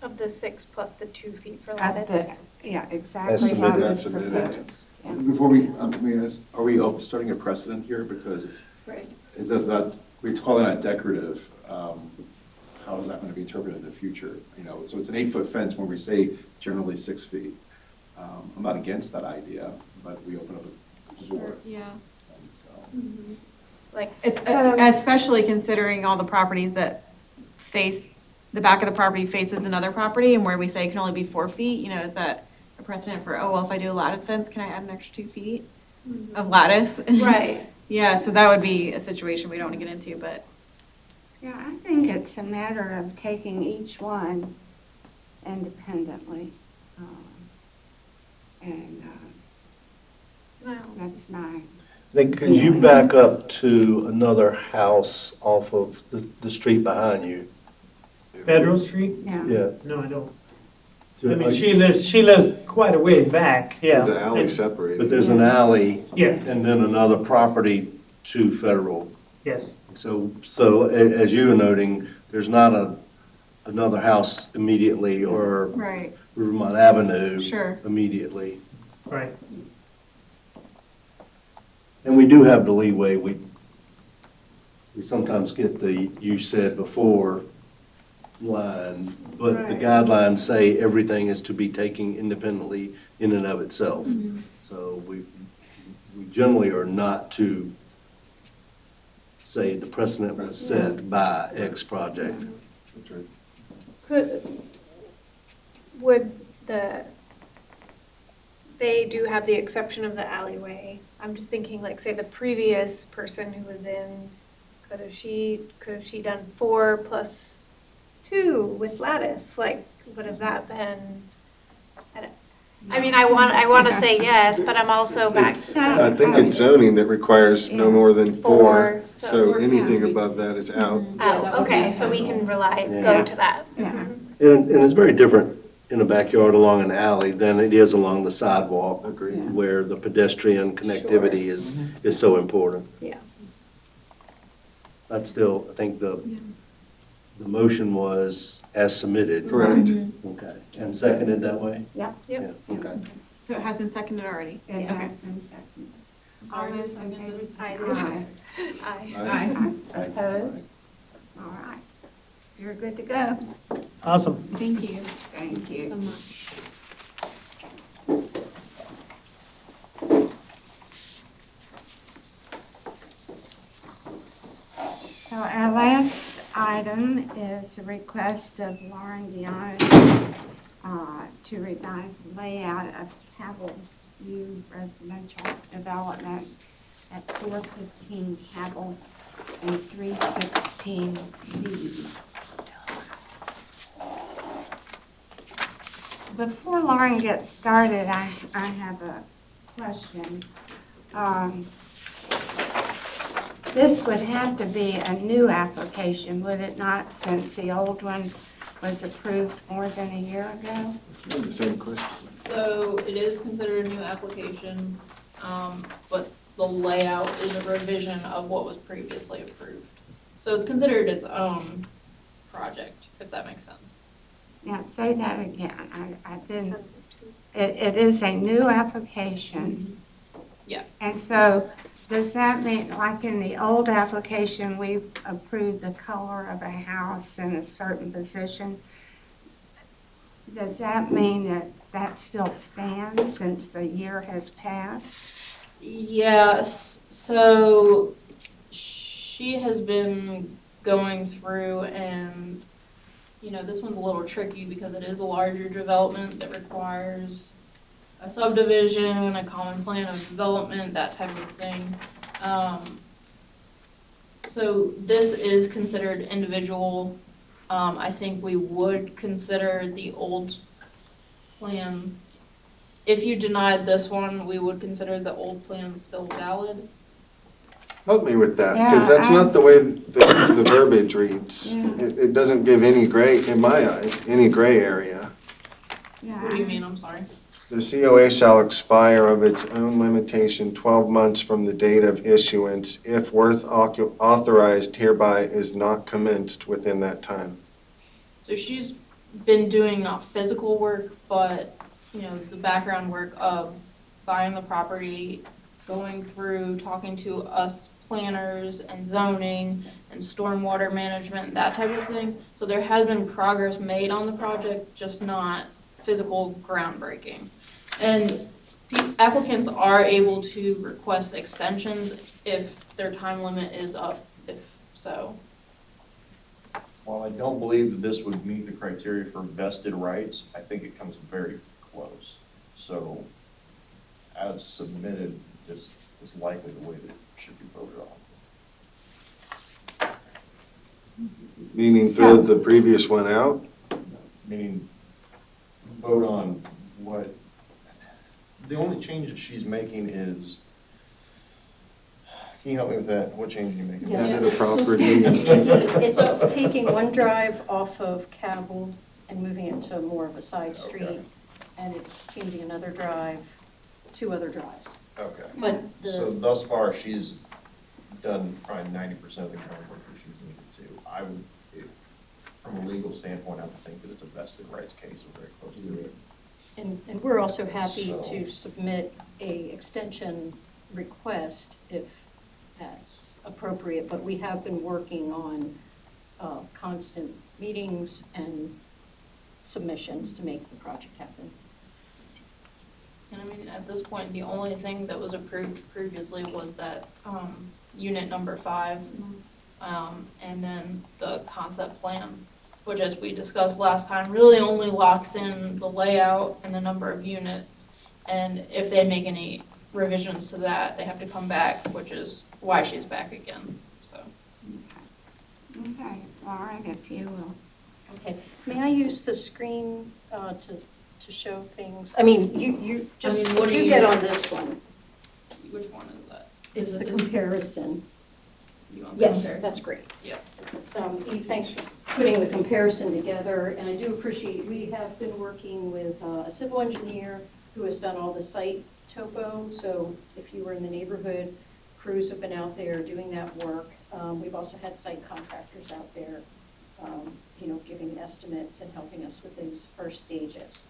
Of the 6 plus the 2 feet for Of lattice. Yeah, exactly how submitted. it's As submitted. proposed. Yeah. Before we, are we starting a precedent here? Because Right. is that, we're calling that decorative, how is that going to be interpreted in the future? You know, so it's an 8-foot fence when we say generally 6 feet. I'm not against that idea, but we open up a door. Yeah. And so, Like, It's especially considering all the properties that face, the back of the property faces another property, and where we say it can only be 4 feet, you know, is that a precedent for, oh, well, if I do a lattice fence, can I add an extra 2 feet of lattice? right. Yeah, so that would be a situation we don't want to get into, but. Yeah, I think it's a matter of taking each one independently. And No. that's my, Could you back up to another house off of the street behind you? Federal Street? yeah. Yeah. No, I don't. I mean, she lives quite a ways back, yeah. The alley separated. But there's an alley Yes, and then another property to Federal. yes. So as you were noting, there's not another house immediately or Right, Rivermont Avenue sure. immediately. Right. And we do have the leeway. We sometimes get the, you said before line, but the Right. guidelines say everything is to be taken independently in and of itself. So we generally are not to say the precedent was set by X project. That's right. They do have the exception of the alleyway. I'm just thinking, like, say the previous person who was in, could have she done 4 + 2 with lattice? Like, would have that been? I mean, I want to say yes, but I'm also back It's- to I think it's zoning that requires no more than 4, 4, so so- anything above that is out. Oh, okay, so we can rely, Yeah. go to that. Yeah. Mhm. And it's very different in a backyard along an alley than it is along the sidewalk, Agreed. where the pedestrian connectivity is so important. Yeah. That's still, I think the motion was as submitted. Correct. Okay, and seconded that way? Yeah. Yep. Yeah, okay. So it has been seconded already? It Okay. has been seconded. All Sorry, those in favor say Aye. aye. Aye. Aye. Opposed? All right. You're good to go. Awesome. Thank you. Thank you. So much. So our last item is a request of Lauren Dion to revise the layout of Cabell's View Residential Development at 415 Cabell and 316 B. Before Lauren gets started, I have a question. This would have to be a new application, would it not, since the old one was approved more than a year ago? I have the same question. So it is considered a new application, but the layout is a revision of what was previously approved. So it's considered its own project, if that makes sense. Now, say that again, I didn't, it is a new application. Yeah. And so, does that mean, like in the old application, we approved the color of a house in a certain position? Does that mean that that still stands since the year has passed? Yes, so she has been going through and, you know, this one's a little tricky because it is a larger development that requires a subdivision, a common plan of development, that type of thing. So this is considered individual. I think we would consider the old plan. If you denied this one, we would consider the old plan still valid. Help me with that, because that's Yeah, not the way the verbiage reads. Yeah. It doesn't give any gray, in my eyes, any gray area. What do you mean, I'm sorry? The COA shall expire of its own limitation 12 months from the date of issuance if worth authorized hereby is not commenced within that time. So she's been doing not physical work, but, you know, the background work of buying the property, going through, talking to us planners and zoning and stormwater management, that type of thing. So there has been progress made on the project, just not physical groundbreaking. And applicants are able to request extensions if their time limit is up, if so. While I don't believe that this would meet the criteria for vested rights, I think it comes very close. So as submitted, this is likely the way that it should be voted on. Meaning throw the previous one out? Meaning, vote on what, the only change that she's making is, can you help me with that? What change are you making? Method of property. It's taking one drive off of Cabell and moving it to more of a side street, Okay. and it's changing another drive, 2 other drives. Okay. But So the, thus far, she's done probably 90% of the groundwork that she's needed to. I would, from a legal standpoint, I would think that it's a vested rights case, or very close to it. and we're also happy So- to submit a extension request if that's appropriate, but we have been working on constant meetings and submissions to make the project happen. And I mean, at this point, the only thing that was approved previously was that, unit number 5, and then the concept plan, which, as we discussed last time, really only locks in the layout and the number of units. And if they make any revisions to that, they have to come back, which is why she's back again, so. Okay, Laura, if you will. Okay, may I use the screen to show things? I mean, you just, I mean, what if do you you- get on this one, Which one is that? it's Is the it- is- comparison. You want to Yes, compare? that's great. Yeah. Eve, thanks for putting the comparison together, and I do appreciate, we have been working with a civil engineer who has done all the site topo, so if you were in the neighborhood, crews have been out there doing that work. We've also had site contractors out there, giving estimates and helping us with those first stages.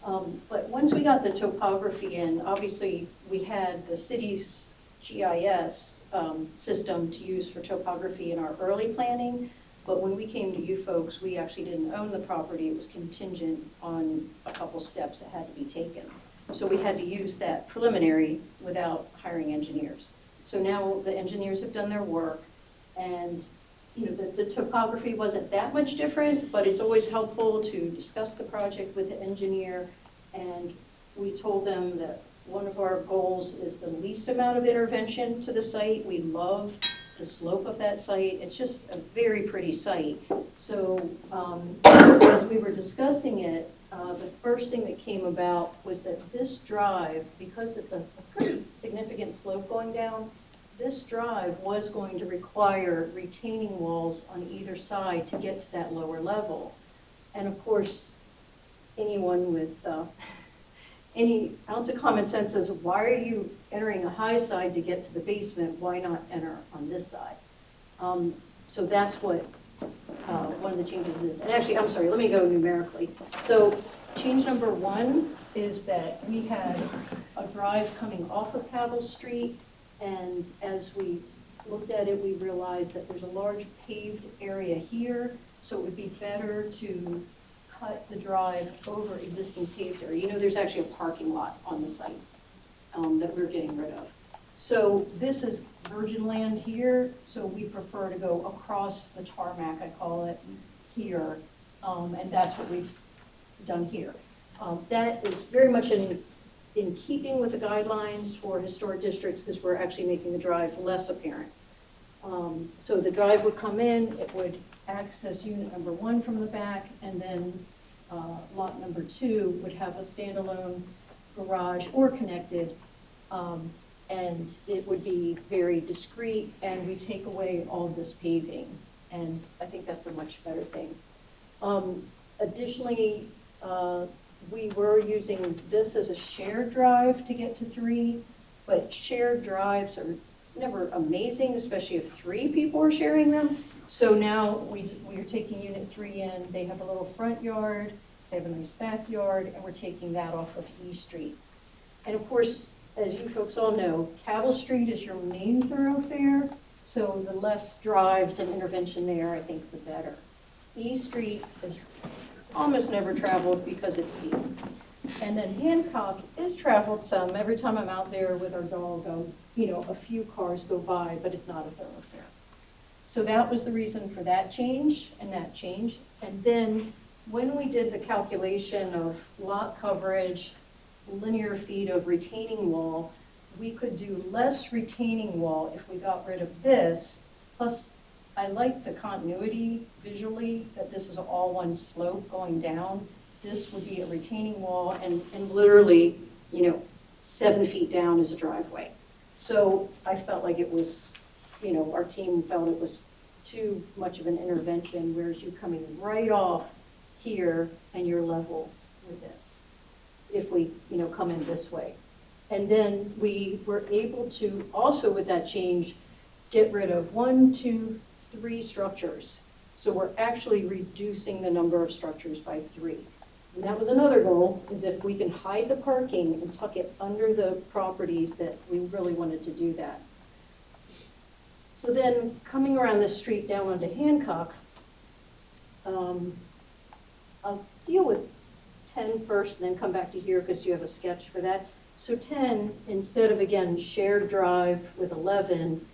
But once we got the topography in, obviously, we had the city's GIS system to use for topography in our early planning, but when we came to you folks, we actually didn't own the property. It was contingent on a couple steps that had to be taken. So we had to use that preliminary without hiring engineers. So now the engineers have done their work, and the topography wasn't that much different, but it's always helpful to discuss the project with the engineer. And we told them that one of our goals is the least amount of intervention to the site. We love the slope of that site. It's just a very pretty site. So as we were discussing it, the first thing that came about was that this drive, because it's a pretty significant slope going down, this drive was going to require retaining walls on either side to get to that lower level. And of course, anyone with any ounce of common sense says, why are you entering a high side to get to the basement? Why not enter on this side? So that's what one of the changes is. And actually, I'm sorry, let me go numerically. So change number 1 is that we had a drive coming off of Cabell Street, and as we looked at it, we realized that there's a large paved area here, so it would be better to cut the drive over existing paved area. There's actually a parking lot on the site that we're getting rid of. So this is virgin land here, so we prefer to go across the tarmac, I call it, here, and that's what we've done here. That is very much in keeping with the guidelines for historic districts, because we're actually making the drive less apparent. So the drive would come in, it would access unit number 1 from the back, and then lot number 2 would have a standalone garage or connected, and it would be very discreet, and we take away all this paving, and I think that's a much better thing. Additionally, we were using this as a shared drive to get to 3, but shared drives are never amazing, especially if 3 people are sharing them. So now we are taking unit 3 in. They have a little front yard, they have a nice backyard, and we're taking that off of E Street. And of course, as you folks all know, Cabell Street is your main thoroughfare, so the less drives and intervention there, I think the better. E Street is almost never traveled because it's steep. And then Hancock is traveled some. Every time I'm out there with our dog, a few cars go by, but it's not a thoroughfare. So that was the reason for that change and that change. And then when we did the calculation of lot coverage, linear feet of retaining wall, we could do less retaining wall if we got rid of this. Plus, I like the continuity visually, that this is all one slope going down. This would be a retaining wall, and literally, 7 feet down is a driveway. So I felt like it was, our team felt it was too much of an intervention, whereas you're coming right off here and you're level with this, if we, come in this way. And then we were able to also, with that change, get rid of 1, 2, 3 structures. So we're actually reducing the number of structures by 3. And that was another goal, is if we can hide the parking and tuck it under the properties, that we really wanted to do that. So then coming around this street down onto Hancock, I'll deal with 10 first and then come back to here because you have a sketch for that. So 10, instead of, again, shared drive with 11,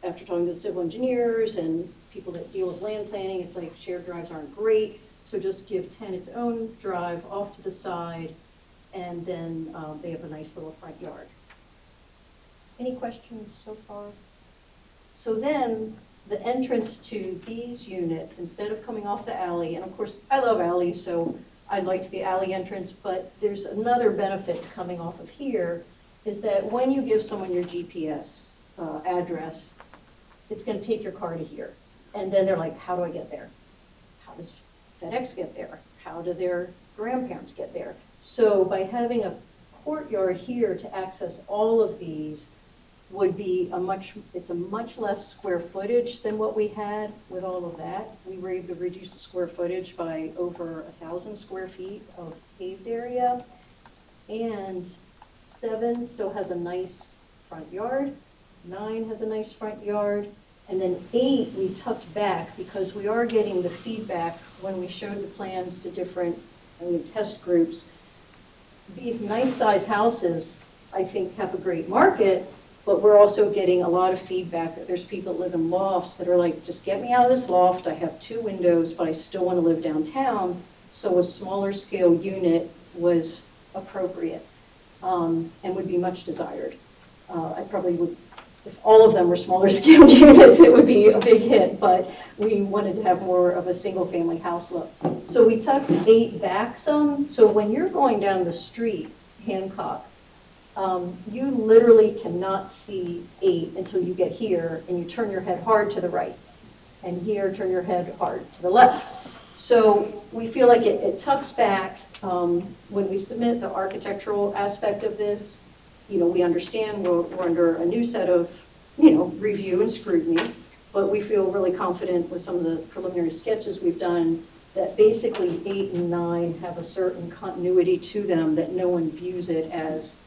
after talking to the civil engineers and people that deal with land planning, it's like shared drives aren't great. So just give 10 its own drive off to the side, and then they have a nice little front yard. Any questions so far? So then, the entrance to these units, instead of coming off the alley, and of course, I love alleys, so I liked the alley entrance, but there's another benefit to coming off of here, is that when you give someone your GPS address, it's gonna take your car to here. And then they're like, how do I get there? How does FedEx get there? How do their grandparents get there? So by having a courtyard here to access all of these would be it's a much less square footage than what we had with all of that. We were able to reduce the square footage by over 1,000 square feet of paved area. And 7 still has a nice front yard, 9 has a nice front yard, and then 8 we tucked back because we are getting the feedback when we showed the plans to different test groups. These nice size houses, I think, have a great market, but we're also getting a lot of feedback that there's people that live in lofts that are like, just get me out of this loft. I have 2 windows, but I still want to live downtown. So a smaller scale unit was appropriate and would be much desired. I probably would, if all of them were smaller scale units, it would be a big hit, but we wanted to have more of a single family house look. So we tucked 8 back some. So when you're going down the street, Hancock, you literally cannot see 8 until you get here and you turn your head hard to the right. And here, turn your head hard to the left. So we feel like it tucks back. When we submit the architectural aspect of this, we understand we're under a new set of, review and scrutiny, but we feel really confident with some of the preliminary sketches we've done that basically 8 and 9 have a certain continuity to them that no one views it as,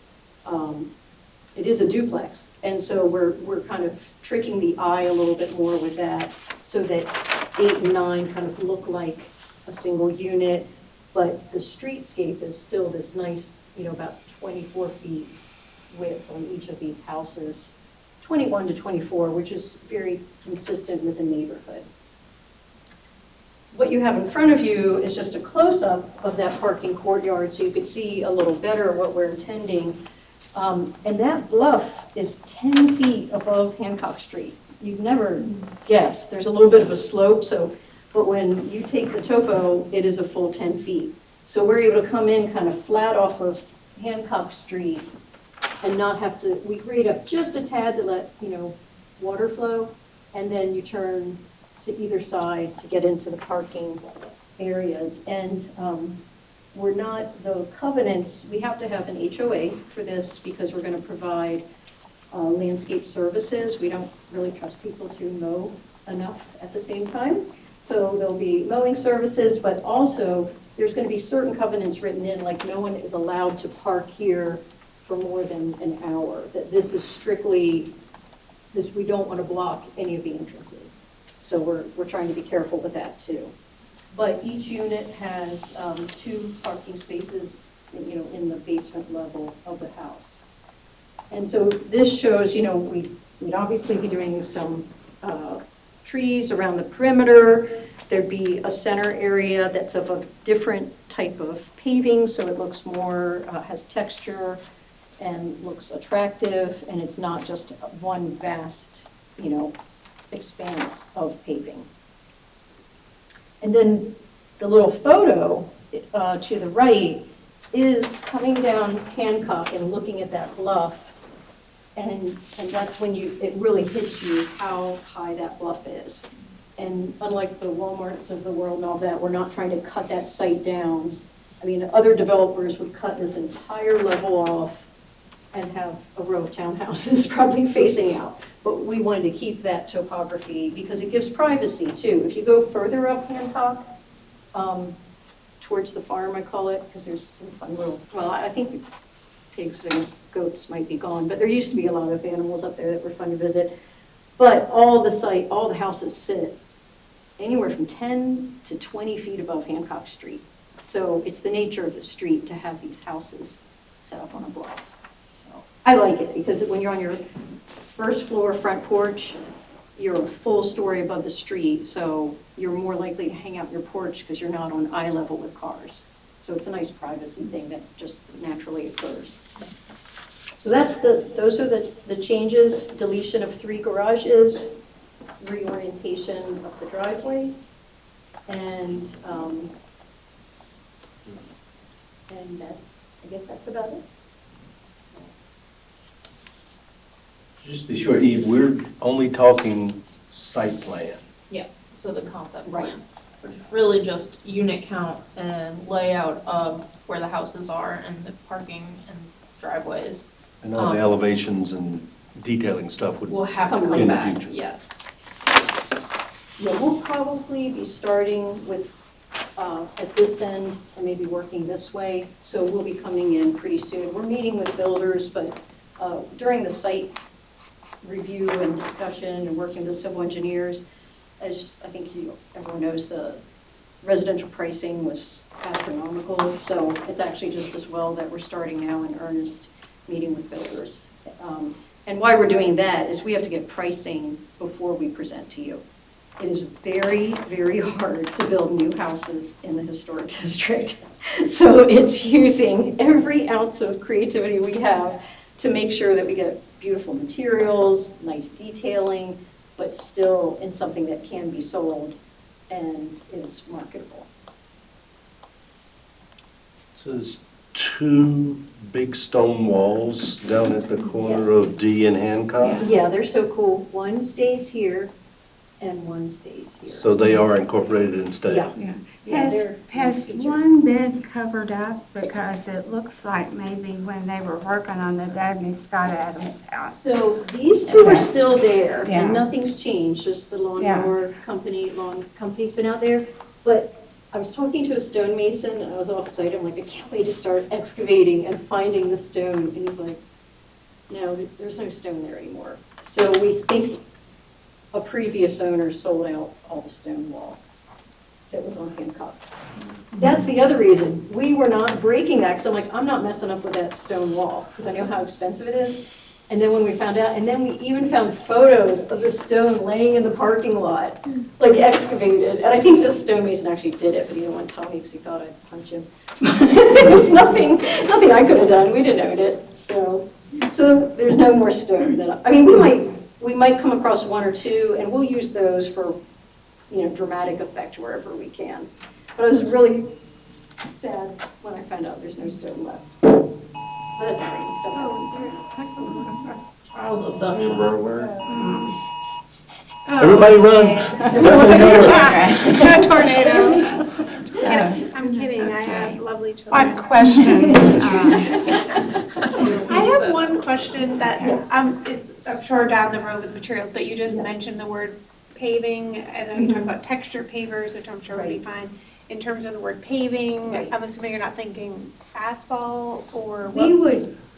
it is a duplex. And so we're kind of tricking the eye a little bit more with that so that 8 and 9 kind of look like a single unit, but the streetscape is still this nice, about 24 feet width on each of these houses, 21 to 24, which is very consistent with the neighborhood. What you have in front of you is just a close-up of that parking courtyard so you could see a little better what we're intending. And that bluff is 10 feet above Hancock Street. You'd never guess. There's a little bit of a slope, but when you take the topo, it is a full 10 feet. So we're able to come in kind of flat off of Hancock Street and not have to, we grade up just a tad to let, water flow, and then you turn to either side to get into the parking areas. And we're not, the covenants, we have to have an HOA for this because we're going to provide landscape services. We don't really trust people to mow enough at the same time. So there'll be mowing services, but also there's going to be certain covenants written in, like no one is allowed to park here for more than an hour. That this is strictly, we don't want to block any of the entrances. So we're trying to be careful with that too. But each unit has 2 parking spaces, in the basement level of the house. And so this shows, we'd obviously be doing some trees around the perimeter. There'd be a center area that's of a different type of paving, so it looks more, has texture and looks attractive, and it's not just one vast, expanse of paving. And then the little photo to the right is coming down Hancock and looking at that bluff. And that's when it really hits you how high that bluff is. And unlike the Walmarts of the world and all that, we're not trying to cut that site down. I mean, other developers would cut this entire level off and have a row of townhouses probably facing out. But we wanted to keep that topography because it gives privacy too. If you go further up Hancock, towards the farm, I call it, because there's some fun little, well, I think pigs and goats might be gone, but there used to be a lot of animals up there that were fun to visit. But all the houses sit anywhere from 10 to 20 feet above Hancock Street. So it's the nature of the street to have these houses set up on a bluff. So I like it because when you're on your first floor front porch, you're a full story above the street, so you're more likely to hang out your porch because you're not on eye level with cars. So it's a nice privacy thing that just naturally occurs. So those are the changes, deletion of 3 garages, reorientation of the driveways, and I guess that's about it. So. Just be sure, Eve, we're only talking site plan. Yeah, so the concept Right. plan. Really just unit count and layout of where the houses are and the parking and driveways. And all the elevations and detailing stuff would We'll have to Come come in the back, future. yes. Yeah, we'll probably be starting with, at this end, and maybe working this way, so we'll be coming in pretty soon. We're meeting with builders, but during the site review and discussion and working with civil engineers, as I think everyone knows, the residential pricing was astronomical, so it's actually just as well that we're starting now in earnest meeting with builders. And why we're doing that is we have to get pricing before we present to you. It is very, very hard to build new houses in the historic district. So it's using every ounce of creativity we have to make sure that we get beautiful materials, nice detailing, but still in something that can be sold and is marketable. So there's 2 big stone walls down at the corner Yes. of D and Hancock. Yeah, they're so cool. One stays here and one stays here. So they are incorporated and stay. Yeah. Yeah. Yeah, Has, they're has nice features. one been covered up? Because it looks like maybe when they were working on the Dabney Scott Adams house. So these 2 are Okay. still there, Yeah. and nothing's changed, just the lawn company's been out there. But I was talking to a stonemason, and I was all excited, I'm like, I can't wait to start excavating and finding the stone. And he's like, no, there's no stone there anymore. So we think a previous owner sold out all the stone wall that was on Hancock. That's the other reason. We were not breaking that, because I'm like, I'm not messing up with that stone wall, because I know how expensive it is. And then when we found out, and then we even found photos of the stone laying in the parking lot, like excavated. And I think this stonemason actually did it, but he didn't want to tell me because he thought I'd punch him. There was nothing I could have done. We didn't own it. So there's no more stone I mean, we might come across 1 or 2, and we'll use those for, dramatic effect wherever we can. But I was really sad when I found out there's no stone left. But that's all right, stuff happens. Child abduction. Everybody run. No tornado. I'm kidding, I have lovely children. What questions? I have one question that is, I'm sure down the road with materials, but you just mentioned the word paving, and then you talked about texture pavers, which I'm sure would be fine. In terms of the word paving, Right. I'm assuming you're not thinking asphalt or what?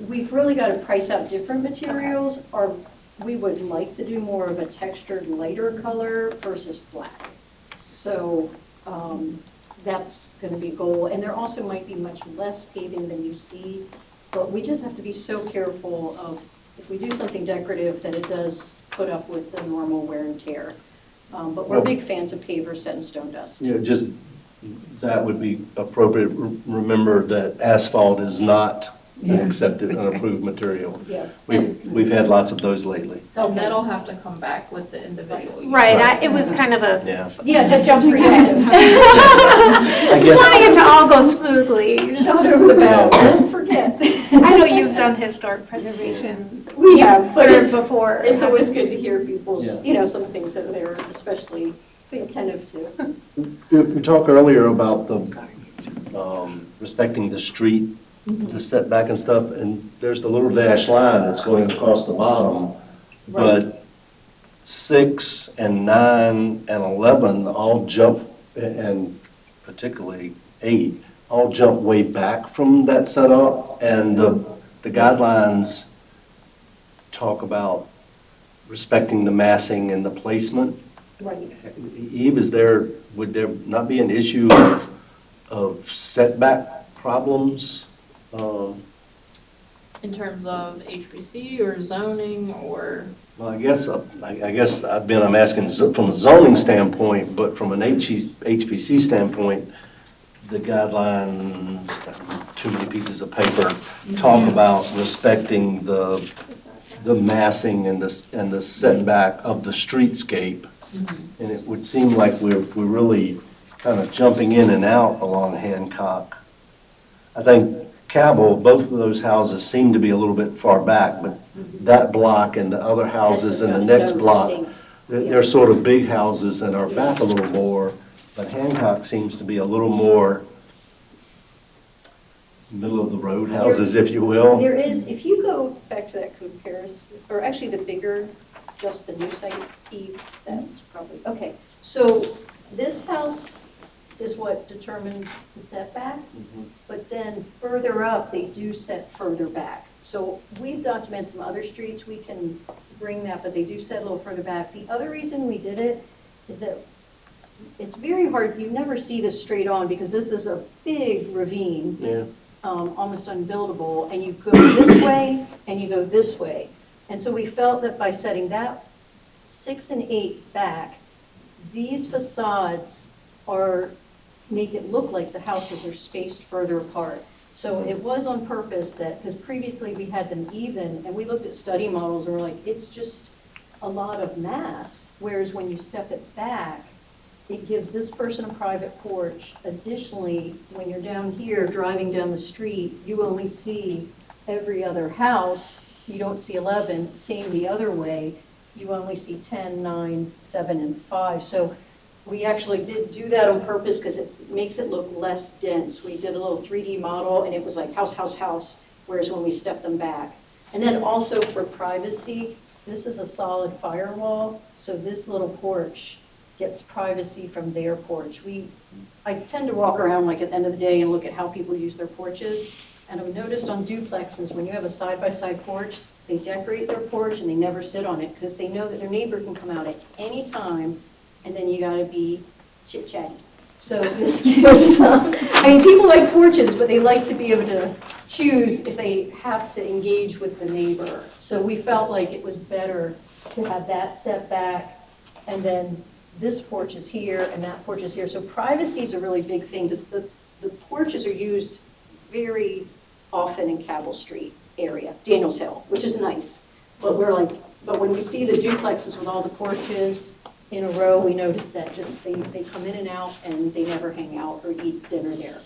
We've really got to price out different materials, or we would like to do more of a textured lighter color versus black. So that's going to be a goal. And there also might be much less paving than you see, but we just have to be so careful of, if we do something decorative, that it does put up with the normal wear and tear. But we're big fans of pavers set in stone dust. Yeah, just, that would be appropriate. Remember that asphalt is not an accepted, unapproved material. Yeah. We've had lots of those lately. And that'll have to come back with the individual. use. Right, it was kind of a, Yeah. Yeah, just preemptive. I guess, wanting it to all go smoothly. Shot over the bow, don't forget. I know you've done historic presentation We have, but served before. it's always good to hear people's, Yeah. some things that they're especially attentive to. we talked earlier about the, respecting the street, the setback and stuff, and there's the little dash line that's going across the bottom. But 6 and 9 and 11 all jump, and particularly 8, all jump way back from that setup. And the guidelines talk about respecting the massing and the placement. Right. Eve, would there not be an issue of setback problems in terms of HPC or zoning or? Well, I guess I'm asking from a zoning standpoint, but from an HPC standpoint, the guidelines, too many pieces of paper, talk about respecting the massing and the setback of the streetscape. And it would seem like we're really kind of jumping in and out along Hancock. I think Cabell, both of those houses seem to be a little bit far back, but that block and the other houses in the next block, they're sort of big houses and are back a little more, but Hancock seems to be a little more middle of the road houses, if you will. There is, if you go back to that comparison, or actually the bigger, just the new site, Eve, that's probably, okay. So this house is what determines the setback, but then further up, they do set further back. So we've documented some other streets, we can bring that, but they do set a little further back. The other reason we did it is that it's very hard, you never see this straight on because this is a big ravine. Yeah. Almost unbuildable, and you go this way and you go this way. And so we felt that by setting that 6 and 8 back, these facades make it look like the houses are spaced further apart. So it was on purpose that, because previously we had them even, and we looked at study models and we're like, it's just a lot of mass. Whereas when you step it back, it gives this person a private porch. Additionally, when you're down here driving down the street, you only see every other house. You don't see 11. Same the other way. You only see 10, 9, 7, and 5. So we actually did do that on purpose because it makes it look less dense. We did a little 3D model and it was like house, house, house, whereas when we step them back. And then also for privacy, this is a solid firewall, so this little porch gets privacy from their porch. I tend to walk around like at the end of the day and look at how people use their porches. And I've noticed on duplexes, when you have a side-by-side porch, they decorate their porch and they never sit on it because they know that their neighbor can come out at any time and then you gotta be chit-chatty. So this gives, I mean, people like porches, but they like to be able to choose if they have to engage with the neighbor. So we felt like it was better to have that setback and then this porch is here and that porch is here. So privacy is a really big thing because the porches are used very often in Cabell Street area, Daniels Hill, which is nice. But but when we see the duplexes with all the porches in a row, we notice that just they come in and out and they never hang out or eat dinner there.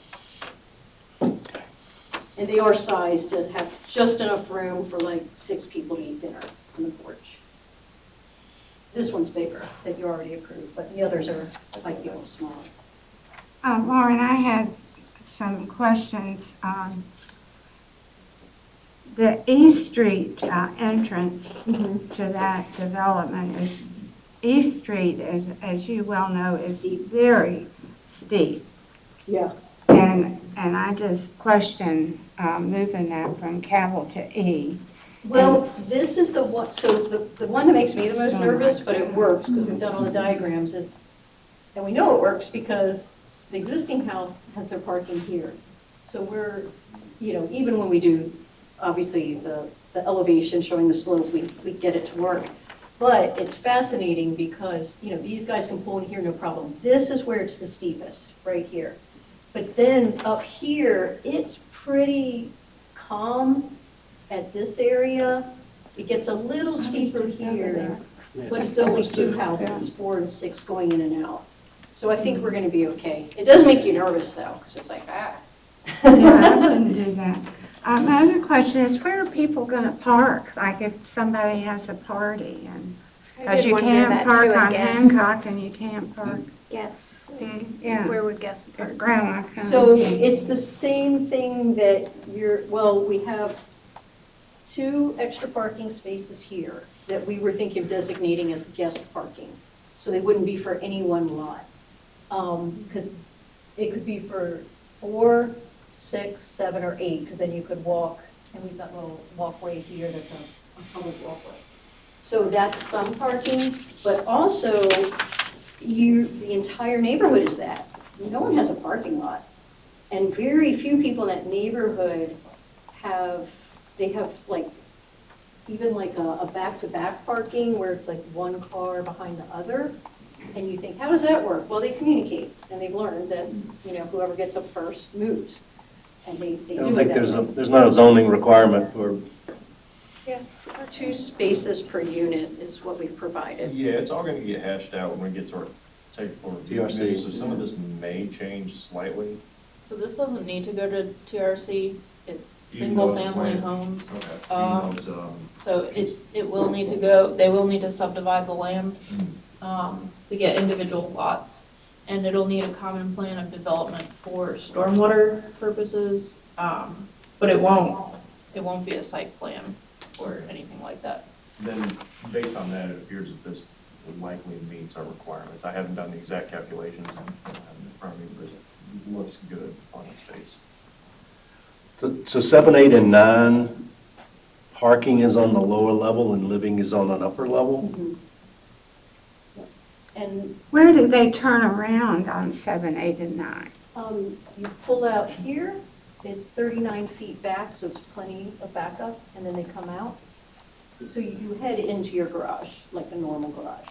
And they are sized to have just enough room for like 6 people to eat dinner on the porch. This one's bigger that you already approved, but the others are like a little smaller. Lauren, I had some questions. The East Street entrance to that development is, East Street, as you well know, is very steep. Yeah. And I just question moving that from Cabell to E. Well, this is the one, so the one that makes me the most nervous, but it works because we've done all the diagrams is, and we know it works because the existing house has their parking here. So we're, even when we do, obviously, the elevation showing the slope, we get it to work. But it's fascinating because, these guys can pull in here, no problem. This is where it's the steepest, right here. But then up here, it's pretty calm at this area. It gets a little steeper here, but it's only 2 houses, 4 and 6 going in and out. So I think we're gonna be okay. It does make you nervous though, because it's like, Yeah, I wouldn't do that. My other question is, where are people gonna park? Like if somebody has a party and, because you can't park on Hancock and you can't park. Yes. Yeah. Where would guests park? Grandma. so it's the same thing that we have 2 extra parking spaces here that we were thinking of designating as guest parking. So they wouldn't be for any one lot. Because it could be for 4, 6, 7, or 8, because then you could walk, and we've got a little walkway here that's a public walkway. So that's some parking, but also the entire neighborhood is that. No one has a parking lot. And very few people in that neighborhood have they have like, even like a back-to-back parking where it's like one car behind the other. And you think, how does that work? Well, they communicate, and they've learned that, you know, whoever gets up first moves. And they do I it don't think that there's way. there's not a zoning requirement for, Yeah, 2 spaces per unit is what we've provided. Yeah, it's all gonna get hashed out when we get to our technical review TRC. committee, so some of this may change slightly. So this doesn't need to go to TRC, it's Even though it's single-family planned. homes. Okay. Even though it's, So it will need to go, they will need to subdivide the land to get individual lots. And it'll need a common plan of development for stormwater purposes, but it won't be a site plan or anything like that. Then, based on that, it appears that this likely meets our requirements. I haven't done the exact calculations, I don't have them in front of me, but it looks good on its face. so 7, 8, and 9, parking is on the lower level and living is on an upper level? Mhm. And Where do they turn around on 7, 8, and 9? you pull out here, it's 39 feet back, so it's plenty of backup, and then they come out. So you head into your garage, like a normal garage.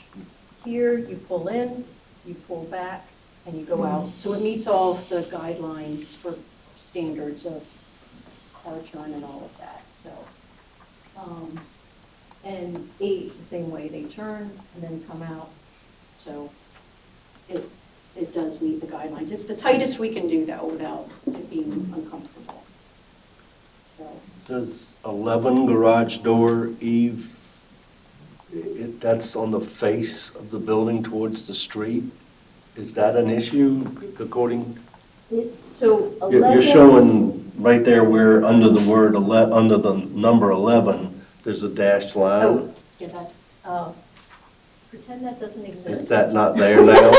Here, you pull in, you pull back, and you go out. So it meets all of the guidelines for standards of car turn and all of that, so. And 8, it's the same way, they turn and then come out. So it does meet the guidelines. It's the tightest we can do though, without it being uncomfortable. So, Does 11 garage door, Eve, that's on the face of the building towards the street? Is that an issue according? it's, so You're 11. showing right there where under the word, under the number 11, there's a dashed line. Oh, yeah, that's, pretend that doesn't exist. Is that not there now?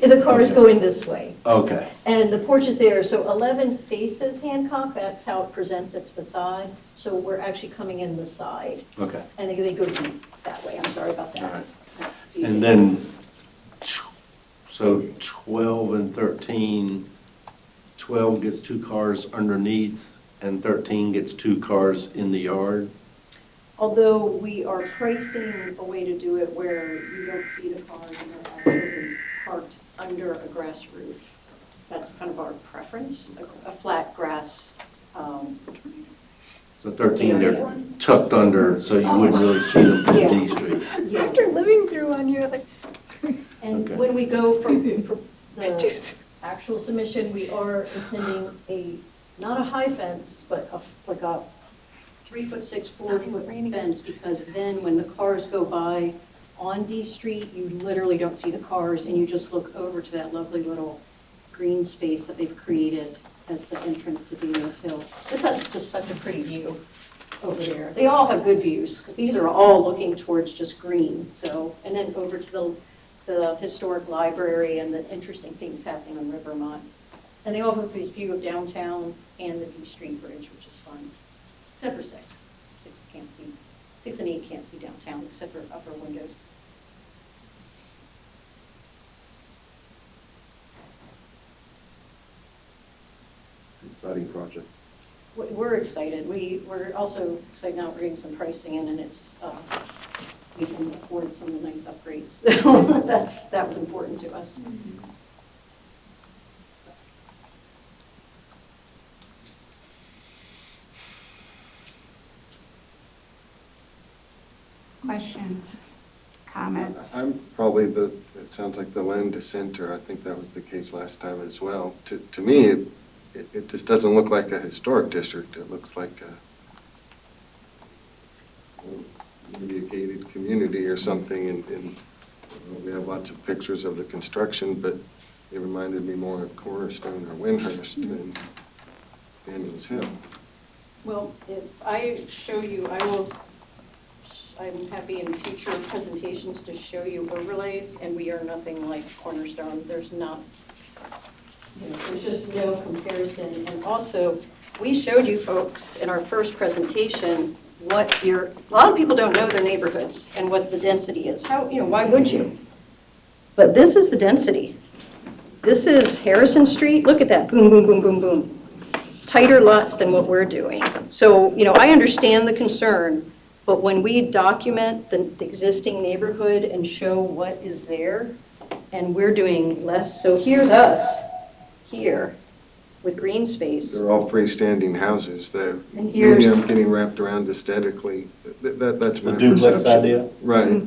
The cars go in this way. Okay. And the porch is there, so 11 faces Hancock, that's how it presents its facade. So we're actually coming in the side, Okay. and they go deep that way, I'm sorry about All that. right. That's confusing. And then, so 12 and 13, 12 gets 2 cars underneath and 13 gets 2 cars in the yard? Although we are pricing a way to do it where you don't see the cars and they're actually parked under a grass roof. That's kind of our preference, a flat grass. So 13, they're tucked under, so you wouldn't really see them from Yeah. D Street. Yeah. After living through one, you're like, And Okay. when we go from the actual submission, we are intending not a high fence, but like a 3-foot-6, 4-foot fence, because then when the cars go by on D Street, you literally don't see the cars, and you just look over to that lovely little green space that they've created as the entrance to Daniels Hill. This has just such a pretty view over there. They all have good views, because these are all looking towards just green, so, and then over to the historic library and the interesting things happening on Rivermont. And they all have a view of downtown and the D Street Bridge, which is fun. Except for 6. 6 can't see, 6 and 8 can't see downtown, except for upper windows. It's an exciting project. We're excited. We're also excited now, we're getting some pricing in, and it's, we can afford some of the nice upgrades. That was important to us. Questions, comments? I'm probably it sounds like the lone dissenter. I think that was the case last time as well. To me, it just doesn't look like a historic district. It looks like maybe a gated community or something, and we have lots of pictures of the construction, but it reminded me more of Cornerstone or Windhurst than Daniels Hill. Well, if I show you, I'm happy in future presentations to show you overlays, and we are nothing like Cornerstone. There's not, there's just no comparison. And also, we showed you folks in our first presentation a lot of people don't know their neighborhoods and what the density is. Why would you? But this is the density. This is Harrison Street. Look at that, boom, boom, boom, boom, boom. tighter lots than what we're doing. So, I understand the concern, but when we document the existing neighborhood and show what is there, and we're doing less, so here's us, here, with green space. They're all freestanding houses, though. And here's- Maybe I'm getting wrapped around aesthetically. That's my The duplex perception. idea? Right.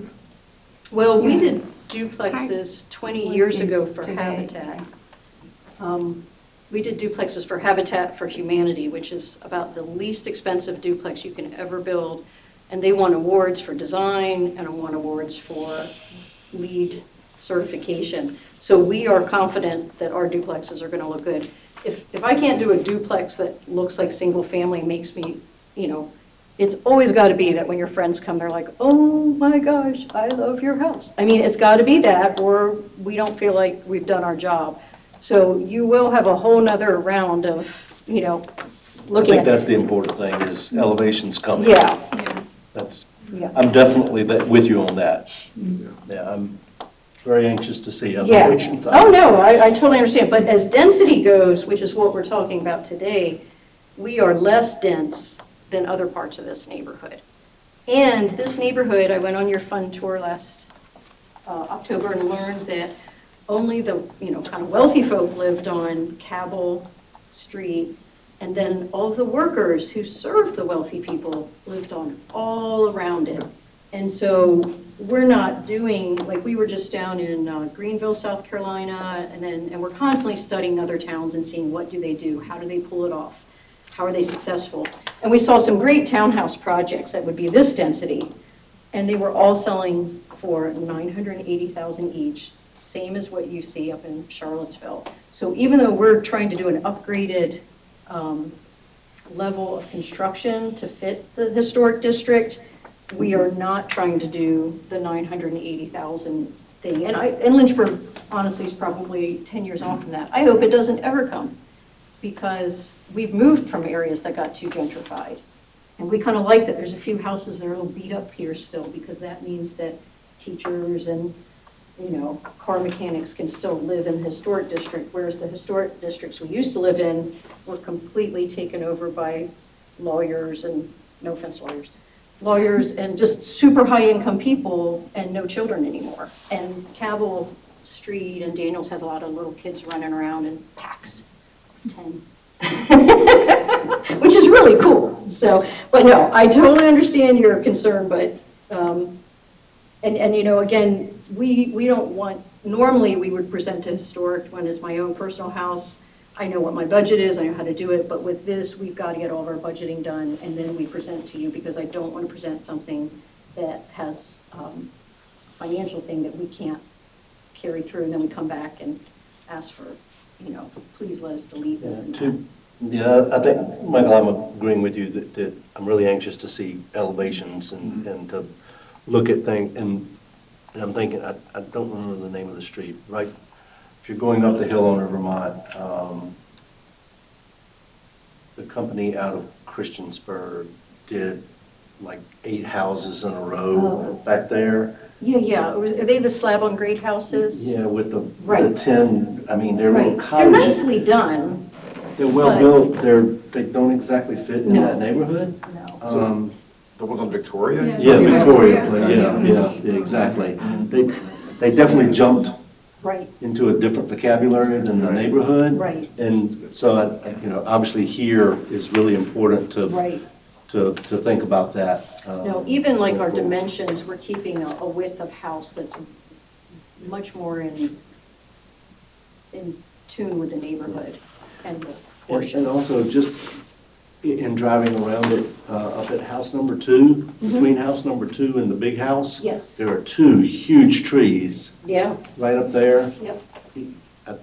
Well, we did duplexes 20 years ago for Today. Habitat. We did duplexes for Habitat for Humanity, which is about the least expensive duplex you can ever build. And they won awards for design and won awards for LEED certification. So we are confident that our duplexes are going to look good. If I can't do a duplex that looks like single family, makes me, it's always got to be that when your friends come, they're like, oh my gosh, I love your house. I mean, it's got to be that, or we don't feel like we've done our job. So you will have a whole nother round of, I looking think at. that's the important thing, is elevations coming. Yeah, That's, yeah. I'm definitely with you on that. Yeah, I'm very anxious to see Yeah. elevations. Oh, no, I totally understand. But as density goes, which is what we're talking about today, we are less dense than other parts of this neighborhood. And this neighborhood, I went on your fun tour last October and learned that only the, kind of wealthy folk lived on Cabell Street, and then all of the workers who served the wealthy people lived on all around it. And so we're not doing, like, we were just down in Greenville, South Carolina, and we're constantly studying other towns and seeing what do they do, how do they pull it off, how are they successful. And we saw some great townhouse projects that would be this density, and they were all selling for $980,000 each, same as what you see up in Charlottesville. So even though we're trying to do an upgraded level of construction to fit the historic district, we are not trying to do the 980,000 thing. And Lynchburg, honestly, is probably 10 years off from that. I hope it doesn't ever come, because we've moved from areas that got too gentrified. And we kind of like that there's a few houses that are a little beat up here still, because that means that teachers and, car mechanics can still live in the historic district, whereas the historic districts we used to live in were completely taken over by lawyers and, no offense lawyers and just super high-income people and no children anymore. And Cabell Street and Daniels has a lot of little kids running around in packs of 10. Which is really cool. So, but no, I totally understand your concern, but, again, we don't want, normally we would present to historic when it's my own personal house. I know what my budget is, I know how to do it, but with this, we've got to get all of our budgeting done, and then we present to you, because I don't want to present something that has a financial thing that we can't carry through, and then we come back and ask for, please let us delete this and that. Yeah, I think, Michael, I'm agreeing with you that I'm really anxious to see elevations and to look at things, and I'm thinking, I don't remember the name of the street, right? If you're going up the hill on Vermont, the company out of Christiansburg did like 8 houses in a row back there. Yeah. Are they the slab-on-grade houses? Yeah, with the Right. 10, I mean, they're little Right. They're cottages. nicely done. They're well-built, they don't exactly fit in No. that neighborhood. No. The ones on Victoria? Yeah, Victoria, yeah, exactly. They definitely jumped Right, into a different vocabulary than the neighborhood. right, And so, obviously here is really important to right. think about that. No, even like our going forward. dimensions, we're keeping a width of house that's much more in tune with the neighborhood and the And portions. also, just in driving around it, up at house number 2, between house number 2 and the big house, Yes, there are 2 huge trees yeah, right up there. yep. I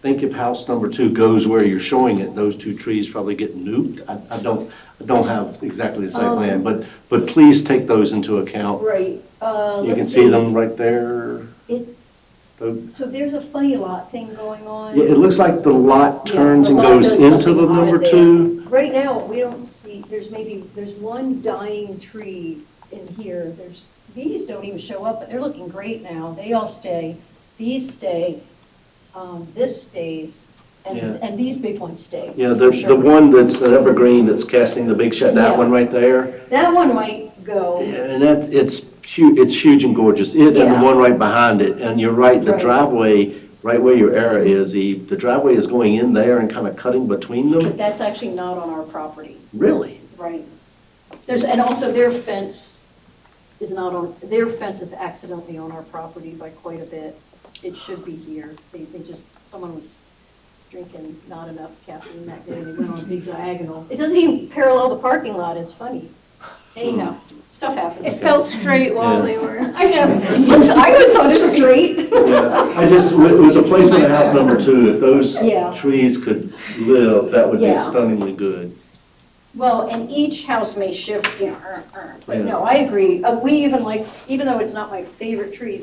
think if house number 2 goes where you're showing it, those 2 trees probably get nuked. I don't have exactly the same plan, but please take those into account. Right. You can see them right there. So there's a funny lot thing going on. Yeah, it looks like the lot Yeah, turns the and lot goes does into something the number odd there. 2. Right now, we don't see, there's one dying tree in here. These don't even show up, but they're looking great now. They all stay. These stay. This stays. And, Yeah. and these big ones stay. Yeah, for the sure. one that's an evergreen that's casting the big shot, that one right there. That one might go. Yeah, and it's huge and gorgeous. It and Yeah. the one right behind it. And you're right, the Right. driveway, right where your arrow is, the driveway is going in there and kind of cutting between But them. that's actually not on our property, Really? right? And also their fence is not on, their fence is accidentally on our property by quite a bit. It should be here. They just, someone was drinking not enough caffeine that day, and they went on a big diagonal. It doesn't even parallel the parking lot, it's funny. Anyhow, stuff happens. It felt straight while they were. I know, I always thought it was straight. Yeah, it was a place on the house number 2. If those Yeah. trees could live, that would be Yeah. stunningly good. Well, and each house may shift, but Yeah. no, I agree. We even like, even though it's not my favorite tree,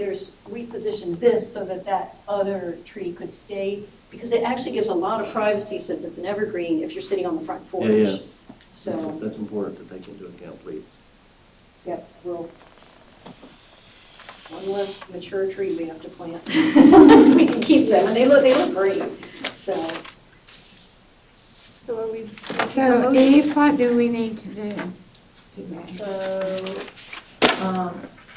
we positioned this so that that other tree could stay, because it actually gives a lot of privacy since it's an evergreen if you're sitting on the front porch. Yeah. So, That's important to take into account, please. yep, one less mature tree we have to plant. We can keep them, and they look great, so. So are we? So Eve, what do we need to do? So,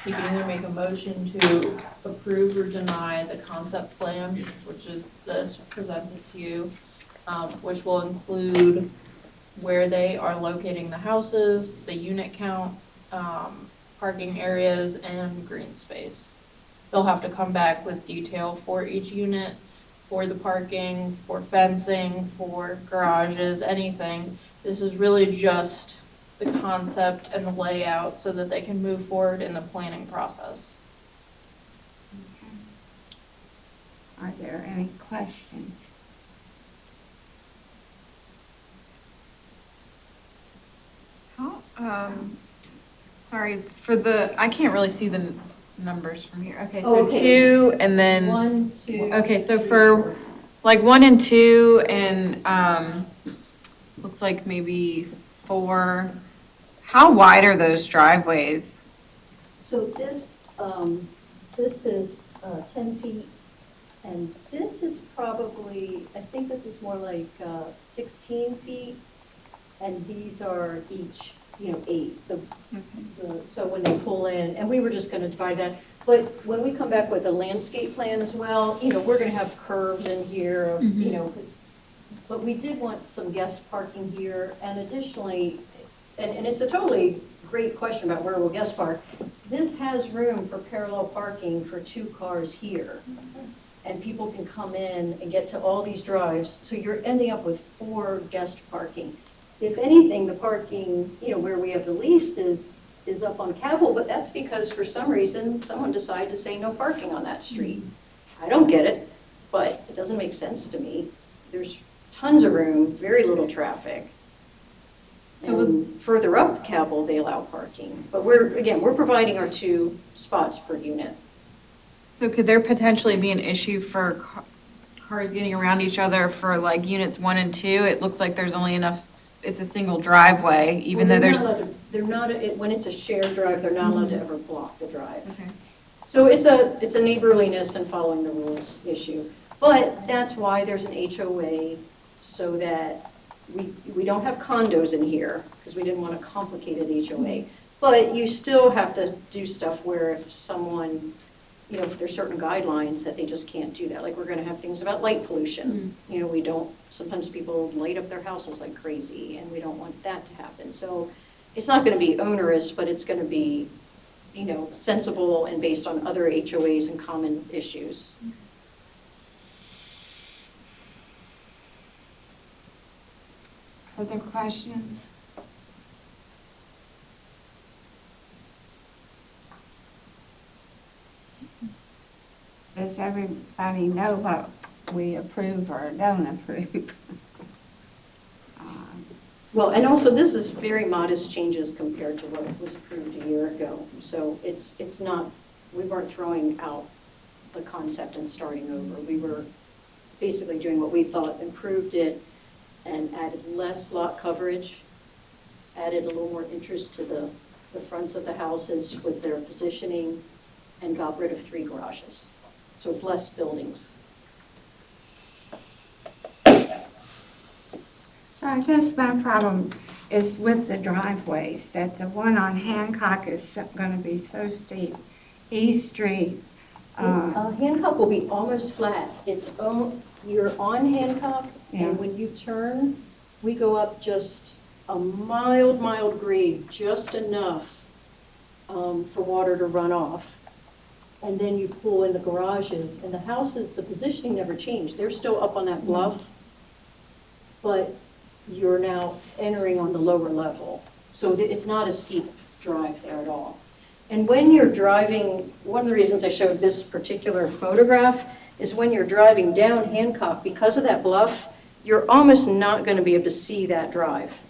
you can either make a motion to approve or deny the concept plan, which is this presented to you, which will include where they are locating the houses, the unit count, parking areas, and green space. They'll have to come back with detail for each unit, for the parking, for fencing, for garages, anything. This is really just the concept and the layout so that they can move forward in the planning process. Are there any questions? Sorry, I can't really see the numbers from here. Okay, so Okay. 2 and then, 1, 2. okay, so 3, for 4. like 1 and 2 and, looks like maybe 4. How wide are those driveways? So this is 10 feet, and this is probably, I think this is more like 16 feet, and these are each, 8. So when they pull in, and we were just gonna divide that, but when we come back with a landscape plan as well, we're gonna have curves in here, but we did want some guest parking here, and additionally, and it's a totally great question about where we'll guest park. This has room for parallel parking for 2 cars here. And people can come in and get to all these drives, so you're ending up with 4 guest parking. If anything, the parking, where we have the least is up on Cabell, but that's because for some reason, someone decided to say no parking on that street. I don't get it, but it doesn't make sense to me. There's tons of room, very little traffic. And further up Cabell, they allow parking. But we're providing our 2 spots per unit. So could there potentially be an issue for cars getting around each other for like units 1 and 2? It looks like there's only enough, it's a single driveway, even though there's. They're not, when it's a shared drive, they're not allowed to ever block the drive. Okay. So it's a neighborliness and following the rules issue. But that's why there's an HOA, so that we don't have condos in here, because we didn't want a complicated HOA. But you still have to do stuff where if someone, if there's certain guidelines that they just can't do that. Like we're gonna have things about light pollution. We don't, sometimes people light up their houses like crazy, and we don't want that to happen. So it's not gonna be onerous, but it's gonna be, sensible and based on other HOAs and common issues. Other questions? Does everybody know what we approve or don't approve? Well, and also this is very modest changes compared to what was approved a year ago. So it's not, we weren't throwing out the concept and starting over. We were basically doing what we thought improved it and added less lot coverage, added a little more interest to the fronts of the houses with their positioning, and got rid of 3 garages. So it's less buildings. So I guess my problem is with the driveways, that the one on Hancock is gonna be so steep. East Street, Hancock will be almost flat. You're on Hancock, Yeah. and when you turn, we go up just a mild grade, just enough for water to run off. And then you pull in the garages, and the houses, the positioning never changed. They're still up on that bluff, but you're now entering on the lower level. So it's not a steep drive there at all. And when you're driving, one of the reasons I showed this particular photograph is when you're driving down Hancock, because of that bluff, you're almost not going to be able to see that drive.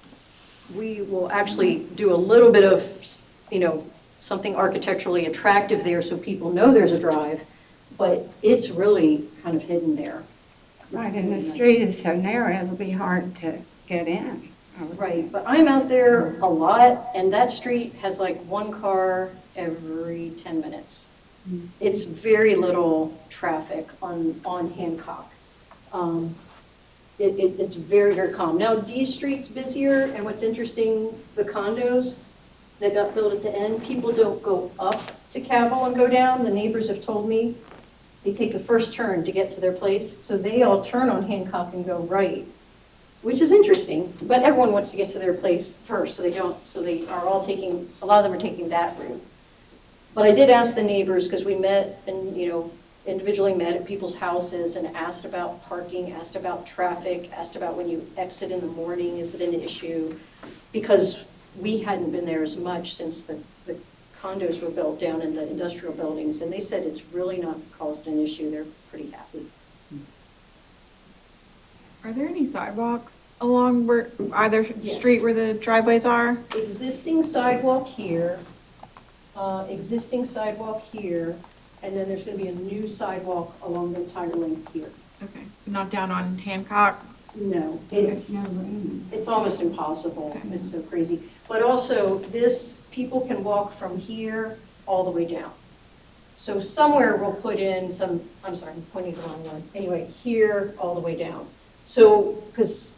We will actually do a little bit of, something architecturally attractive there so people know there's a drive, but it's really kind of hidden there. right, and the street is so narrow, it'll be hard to get in. Right, but I'm out there a lot, and that street has like one car every 10 minutes. It's very little traffic on Hancock. It's very, very calm. Now, D Street's busier, and what's interesting, the condos that got built at the end, people don't go up to Cabell and go down. The neighbors have told me they take the first turn to get to their place, so they all turn on Hancock and go right, which is interesting, but everyone wants to get to their place first, so they are all taking, a lot of them are taking that route. But I did ask the neighbors, because we met and, individually met at people's houses and asked about parking, asked about traffic, asked about when you exit in the morning, is it an issue? Because we hadn't been there as much since the condos were built down in the industrial buildings, and they said it's really not caused an issue. They're pretty happy. Are there any sidewalks along either Yes. street where the driveways are? Existing sidewalk here, and then there's going to be a new sidewalk along the entire length here. Okay, not down on Hancock? No, There's no room. it's almost impossible. Okay. It's so crazy. But also, people can walk from here all the way down. So somewhere we'll put in some, I'm sorry, I'm pointing the wrong one. Anyway, here all the way down. So, because,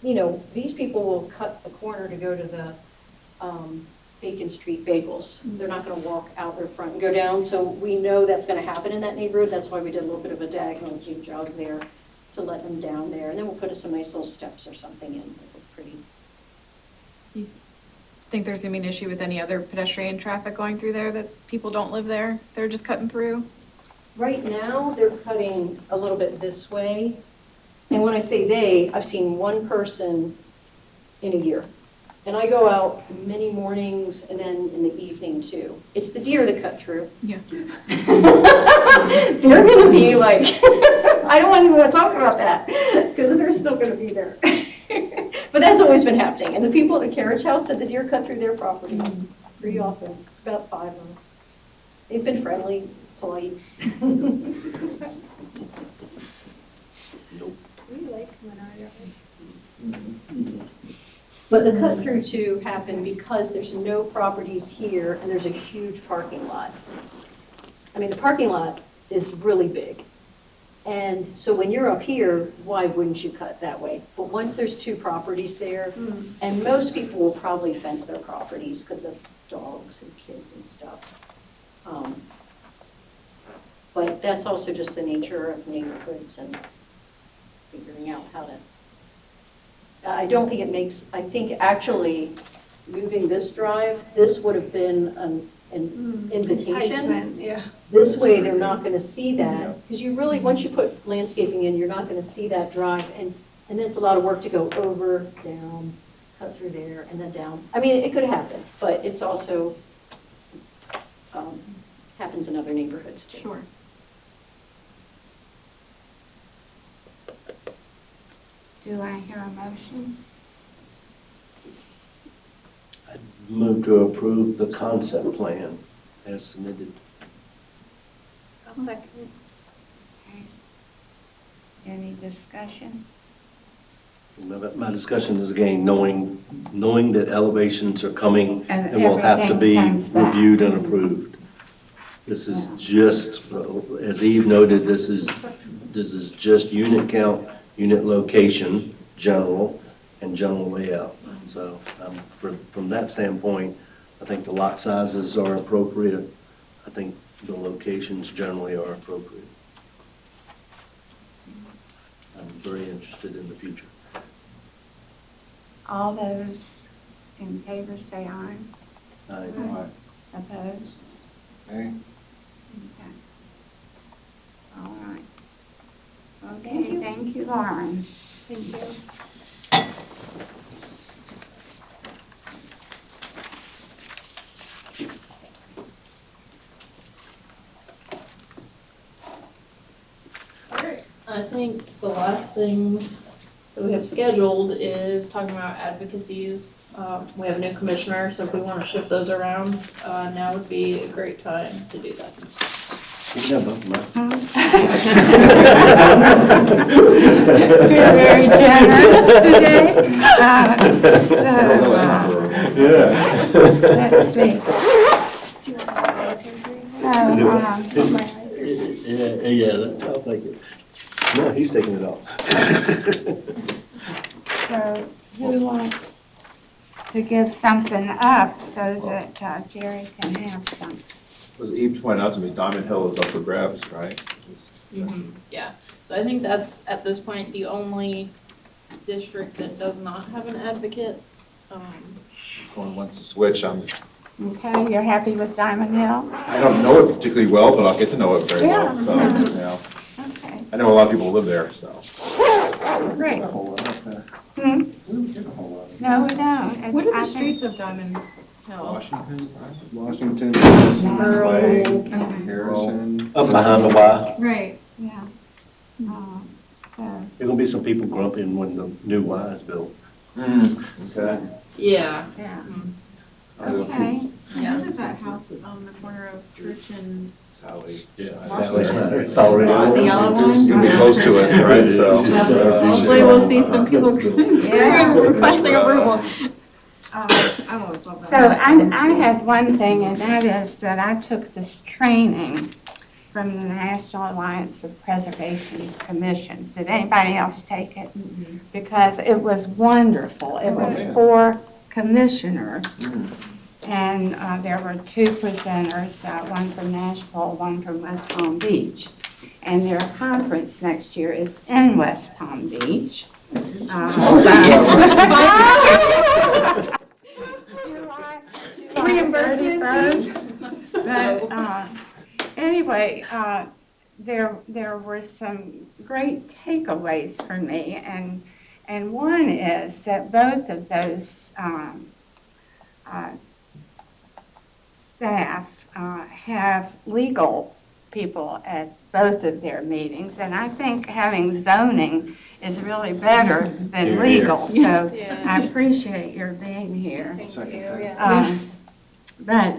these people will cut the corner to go to the Bacon Street Bagels. They're not going to walk out their front and go down. So we know that's going to happen in that neighborhood. That's why we did a little bit of a diagonal jog there to let them down there. And then we'll put some nice little steps or something in. It'll look pretty. Do you think there's gonna be an issue with any other pedestrian traffic going through there, that people don't live there? They're just cutting through? Right now, they're cutting a little bit this way. And when I say they, I've seen one person in a year. And I go out many mornings and then in the evening too. It's the deer that cut through. Yeah. They're gonna be like, I don't even want to talk about that, because they're still gonna be there. But that's always been happening. And the people at the carriage house said the deer cut through their property pretty often. It's about 5 of them. They've been friendly, polite. But the cut through too happened because there's no properties here and there's a huge parking lot. I mean, the parking lot is really big. And so when you're up here, why wouldn't you cut that way? But once there's 2 properties there, and most people will probably fence their properties because of dogs and kids and stuff. But that's also just the nature of neighborhoods and figuring out how to. I don't think it makes, I think actually moving this drive, this would have been an invitation. Enticement, yeah. This way, they're not going to see that, because you really, once you put landscaping in, you're not going to see that drive, and then it's a lot of work to go over, down, cut through there, and then down. I mean, it could happen, but it's also, happens in other neighborhoods too. Sure. Do I hear a motion? I move to approve the concept plan as submitted. I'll second. Okay. Any discussion? My discussion is again, knowing that elevations are coming And and will have to be everything comes back. reviewed and approved. This is just, as Eve noted, this is just unit count, unit location, general and general layout. So from that standpoint, I think the lot sizes are appropriate. I think the locations generally are appropriate. I'm very interested in the future. All those in favor say aye. I Opposed? Okay. Okay. All right. Okay, thank you, Lauren. Thank you. I think the last thing that we have scheduled is talking about advocacies. We have a new commissioner, so if we want to shift those around, now would be a great time to do that. Yeah, both of mine. You're very generous today. Let's see. Do you want eye surgery? Yeah, I'll take it. No, he's taking it off. So who wants to give something up so that Jerry can have some? As Eve pointed out to me, Diamond Hill is up for grabs, right? Yeah, so I think that's, at this point, the only district that does not have an advocate. Someone wants to switch. Okay, you're happy with Diamond Hill? I don't know it particularly well, but I'll get to know it very well, so, yeah. Okay, I know a lot of people who live there, so. great. Hmm? No, we don't. What are I the think- streets of Diamond Hill? Washington, Earl. Harrison. Up behind the Y. Right. Yeah. So, There's gonna be some people grumping when the new Y is built. Okay. Yeah. yeah, I'll go see okay. I live at that house on the corner of Church and. Sally. Yeah. Washington. Sorry. The yellow one? You'll be close to it, right, so. Hopefully we'll see some people Yeah. requesting approval. I've always loved that. So I had one thing, and that is that I took this training from the National Alliance of Preservation Commissions. Did anybody else take it? Because it was wonderful. It was for commissioners. And there were two presenters, one from Nashville, one from West Palm Beach. And their conference next year is in West Palm Beach. Reimbursement. But anyway, there were some great takeaways for me, and one is that both of those staff have legal people at both of their meetings, and I think having zoning is really better than legal, so Yeah. I appreciate your being here. Thank you, yeah. But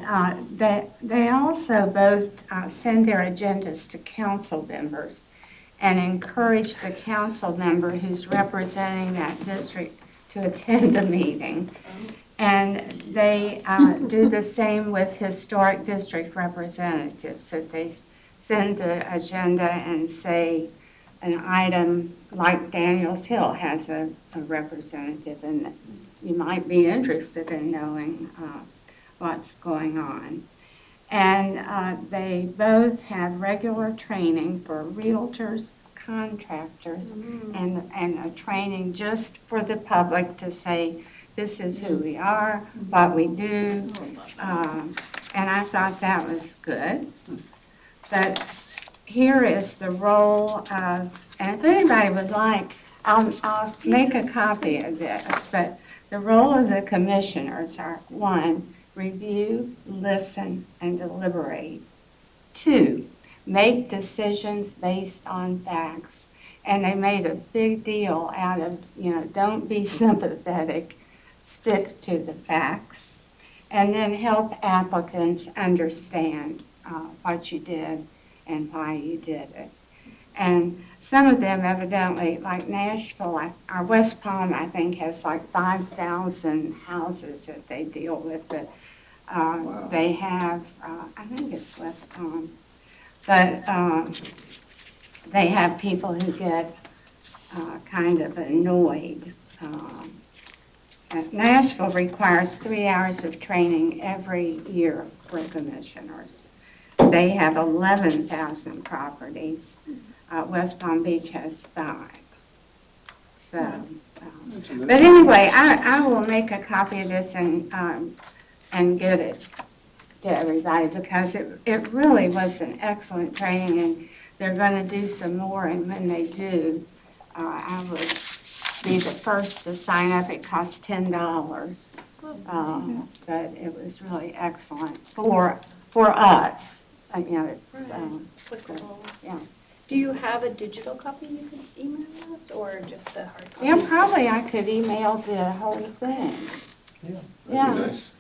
they also both send their agendas to council members and encourage the council member who's representing that district to attend the meeting. And they do the same with historic district representatives, that they send the agenda and say an item like Daniels Hill has a representative, and you might be interested in knowing what's going on. And they both have regular training for realtors, contractors, and a training just for the public to say, this is who we are, what we do, and I thought that was good. But here is the role of, and if anybody would like, I'll make a copy of this, but the role of the commissioners are, 1, review, listen, and deliberate. 2, make decisions based on facts. And they made a big deal out of, don't be sympathetic, stick to the facts. And then help applicants understand what you did and why you did it. And some of them evidently, like Nashville, or West Palm, I think, has like 5,000 houses that they deal with, but they have, I think it's West Palm, but they have people who get kind of annoyed. Nashville requires 3 hours of training every year for commissioners. They have 11,000 properties. West Palm Beach has 5. So, but anyway, I will make a copy of this and get it to everybody because it really was an excellent training and they're going to do some more, and when they do, I would be the first to sign up. It costs $10, but it was really excellent for us. You know, it's Applicable. yeah. Do you have a digital copy you could email us, or just the hard copy? Yeah, probably I could email the whole thing. Yeah. Yeah. That'd be nice.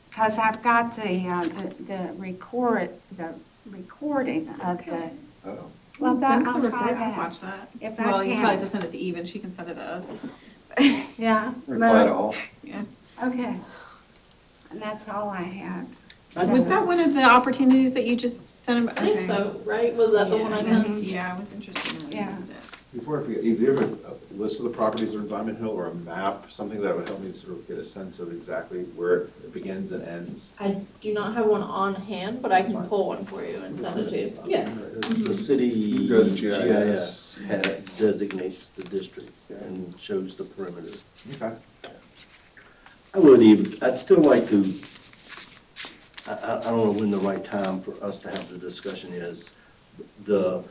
Because I've got the recording of the. Oh. Well, that Send us I'll the find report. I'll out. watch that. If Well, I you probably have to can. send it to Eve and she can send it to us. Yeah. Reply to all. Yeah. Okay. And that's all I have. Was So- that one of the opportunities that you just sent him? I think so, right? Was that the one I sent? Yeah, I was interested in Yeah. it. Before I forget, do you have a list of the properties that are in Diamond Hill or a map, something that would help me sort of get a sense of exactly where it begins and ends? I do not have one on hand, but I can pull one for you and send it to you. Yeah. The city You go to the GIS. designates the district and shows the perimeter. Okay. I'd still like to, I don't know when the right time for us to have the discussion is. The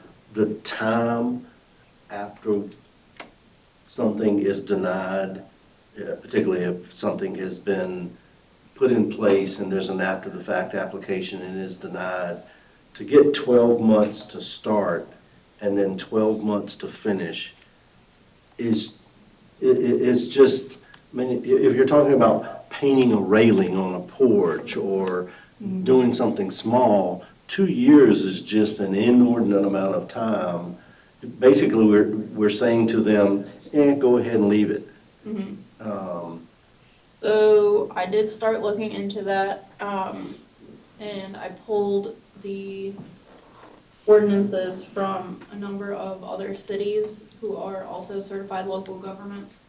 time after something is denied, particularly if something has been put in place and there's an after-the-fact application and is denied, to get 12 months to start and then 12 months to finish is just, I mean, if you're talking about painting a railing on a porch or doing something small, 2 years is just an inordinate amount of time. Basically, we're saying to them, go ahead and leave it. Mhm. So I did start looking into that, and I pulled the ordinances from a number of other cities who are also certified local governments.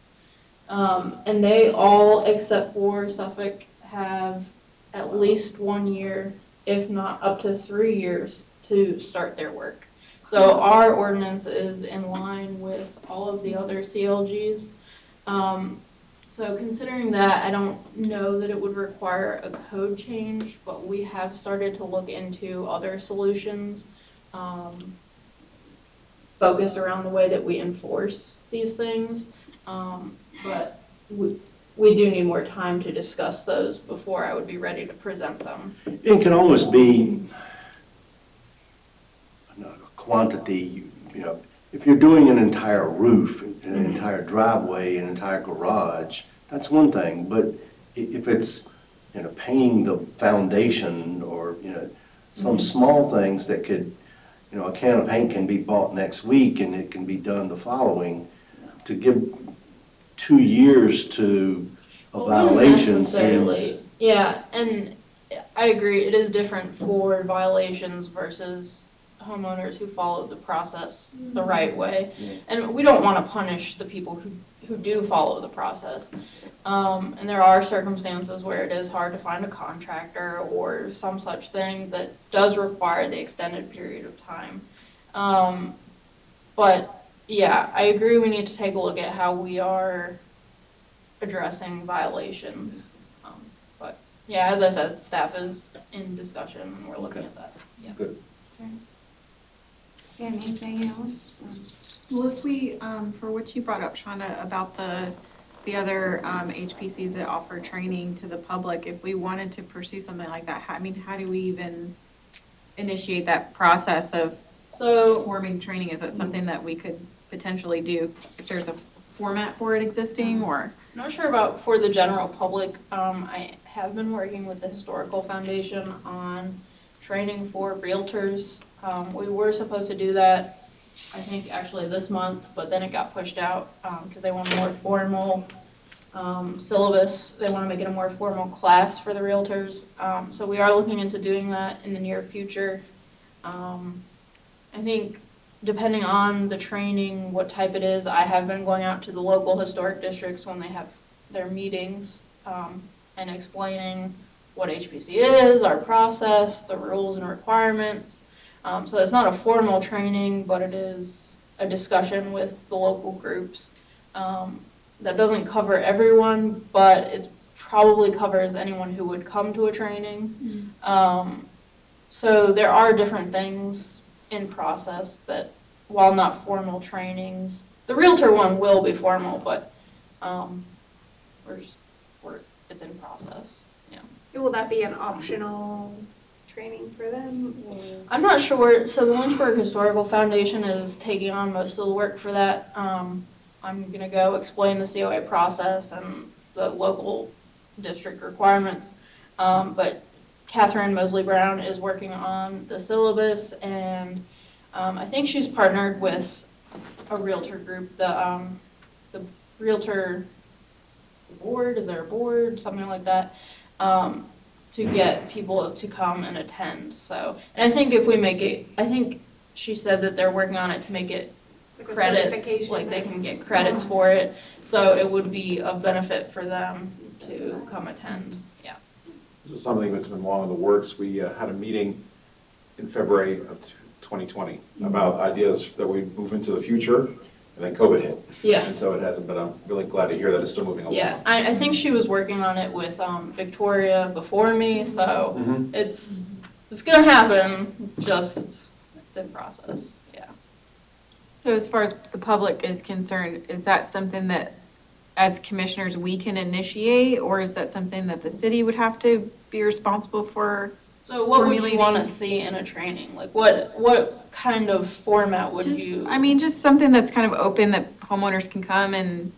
And they all, except for Suffolk, have at least 1 year, if not up to 3 years, to start their work. So our ordinance is in line with all of the other CLGs. So considering that, I don't know that it would require a code change, but we have started to look into other solutions focused around the way that we enforce these things. But we do need more time to discuss those before I would be ready to present them. It can almost be a quantity, if you're doing an entire roof, an entire driveway, an entire garage, that's one thing. But if it's, painting the foundation or, some small things that could, a can of paint can be bought next week and it can be done the following, to give 2 years to a violation seems. Yeah, and I agree, it is different for violations versus homeowners who follow the process the right way. And we don't want to punish the people who do follow the process. And there are circumstances where it is hard to find a contractor or some such thing that does require the extended period of time. But yeah, I agree we need to take a look at how we are addressing violations. But yeah, as I said, staff is in discussion and we're looking at that. Yeah. Good. Anything else? Well, if we, for what you brought up, Shonda, about the other HPCs that offer training to the public, if we wanted to pursue something like that, how do we even initiate that process of forming training? Is that something that we could potentially do if there's a format for it existing, or? I'm not sure about for the general public. I have been working with the Historical Foundation on training for realtors. We were supposed to do that, I think, actually this month, but then it got pushed out because they want a more formal syllabus. They want to make it a more formal class for the realtors. So we are looking into doing that in the near future. I think depending on the training, what type it is, I have been going out to the local historic districts when they have their meetings, and explaining what HPC is, our process, the rules and requirements. So it's not a formal training, but it is a discussion with the local groups. That doesn't cover everyone, but it probably covers anyone who would come to a training. So there are different things in process that, while not formal trainings, the Realtor one will be formal, but it's in process, yeah. Will that be an optional training for them? I'm not sure, so the Lynchburg Historical Foundation is taking on most of the work for that. I'm gonna go explain the COA process and the local district requirements, but Catherine Mosley Brown is working on the syllabus, and I think she's partnered with a Realtor group, the Realtor board, is there a board, something like that, to get people to come and attend. So, and I think if we make it, I think she said that they're working on it to make it Like a credits, certification. like they can get credits for it. So it would be a benefit for them to come attend, yeah. This is something that's been long in the works. We had a meeting in February of 2020 about ideas that we move into the future, and then COVID hit. Yeah. And so it hasn't, but I'm really glad to hear that it's still moving along. Yeah, I think she was working on it with Victoria before me, so Mhm. it's gonna happen, just it's in process, yeah. So as far as the public is concerned, is that something that, as commissioners, we can initiate, or is that something that the city would have to be responsible for? So what would you Formulating- want to see in a training? Like what kind of format would Just- you? I mean, just something that's kind of open that homeowners can come and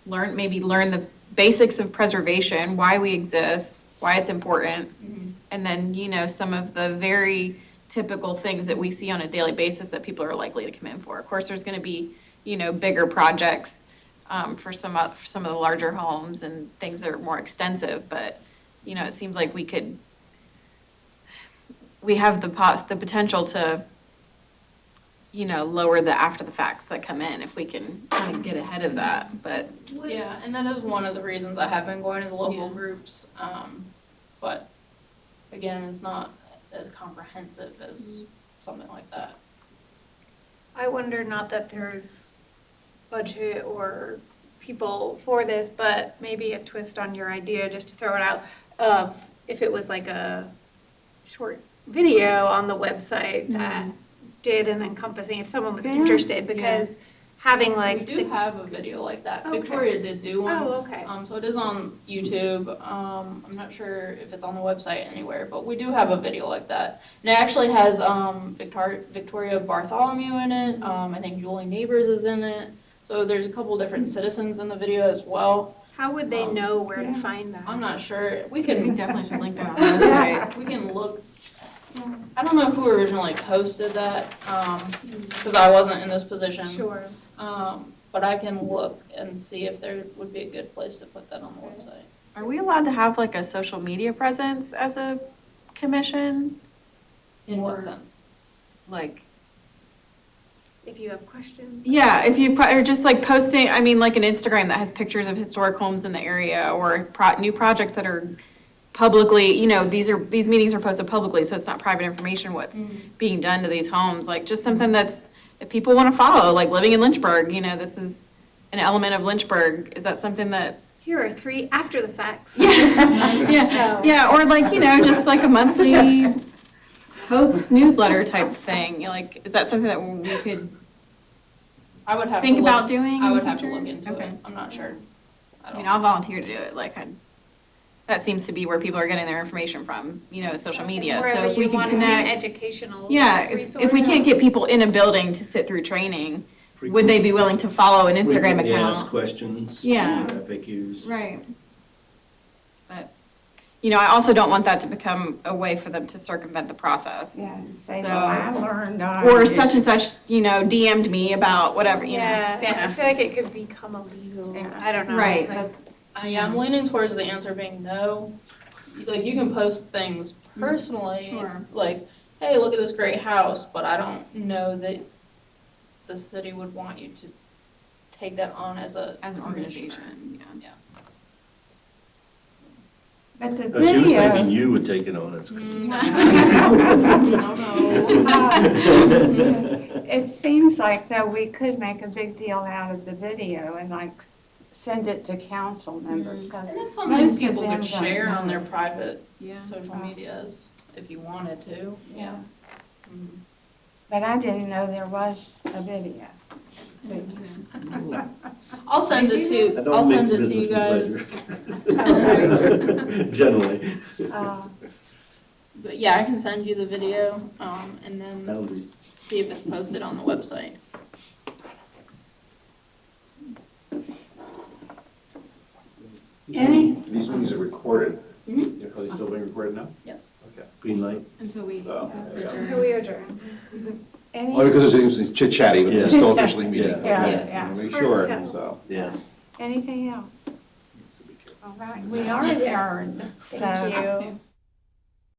maybe learn the basics of preservation, why we exist, why it's important. Mhm. And then, some of the very typical things that we see on a daily basis that people are likely to come in for. Of course, there's going to be, bigger projects for some of the larger homes and things that are more extensive, but, it seems like we have the potential to, lower the after the facts that come in if we can kind of get ahead of that, but. Yeah, and that is one of the reasons I have been going to the local Yeah. groups. But again, it's not as comprehensive as something like that. I wonder, not that there's budget or people for this, but maybe a twist on your idea, just to throw it out, of if it was like a short video on the website that did an encompassing, if someone was interested, because having like. We do have a video like that. Okay. Victoria did do one. Oh, okay. So it is on YouTube. I'm not sure if it's on the website anywhere, but we do have a video like that. And it actually has Victoria Bartholomew in it. I think Julie Neighbors is in it. So there's a couple different citizens in the video as well. How would they know where to find that? I'm not sure. We We can definitely should link that on the website. we can look. I don't know who originally posted that, because I wasn't in this position. Sure. But I can look and see if there would be a good place to put that on the website. Are we allowed to have like a social media presence as a commission? In what Or- sense? Like, If you have questions. yeah, if you, or just like posting, I mean, like an Instagram that has pictures of historic homes in the area, or new projects that are publicly, these meetings are posted publicly, so it's not private information what's being done to these homes, like just something that people want to follow, like living in Lynchburg, this is an element of Lynchburg. Is that something that? Here are 3 after the facts. Yeah, or like, just like a monthly post newsletter type thing, like, is that something that we could I would have think to look, about doing? I in would the have to future? look into Okay. it. I'm not sure. I mean, I'll volunteer to do it, like, that seems to be where people are getting their information from, social media, so Wherever if we you can want to be an connect. educational Yeah, if we can't get people in a building to sit through training, would they be willing to follow an Instagram Frequently asked account? questions. Yeah. FAQs. Right. But, I also don't want that to become a way for them to circumvent the process. Yeah, and say, So- well, I learned on. Or such and such, DM'd me about whatever, Yeah, I feel like it could become illegal. I don't know. Right, like- that's, I'm leaning towards the answer being no. Like, you can post things personally, Sure. like, hey, look at this great house, but I don't know that the city would want you to take that on as a. As an organization, yeah. Yeah. But the But she was thinking video, you would take it on as. No, it seems like though we could make a big deal out of the video and like send it to council members, because And it's something most of people them could don't share on know. their private Yeah. social medias if you wanted to, yeah. Mhm. But I didn't know there was a video. So, I'll send it I to, don't I'll mix send it to you business guys. and pleasure. Generally. But yeah, I can send you the video, and That then would be. see if it's posted on the website. Any, These meetings are recorded. Mhm. Are they still being recorded now? Yep. Okay. Green light. Until we. So, there you go. Until we adjourn. any? Well, because there's chit chatty, but this is still officially meeting. Yeah. Yeah, Okay. yeah. Make Hard to sure, tell. so. Yeah. Anything else? So be careful. All right, we are adjourned, so. Thank you.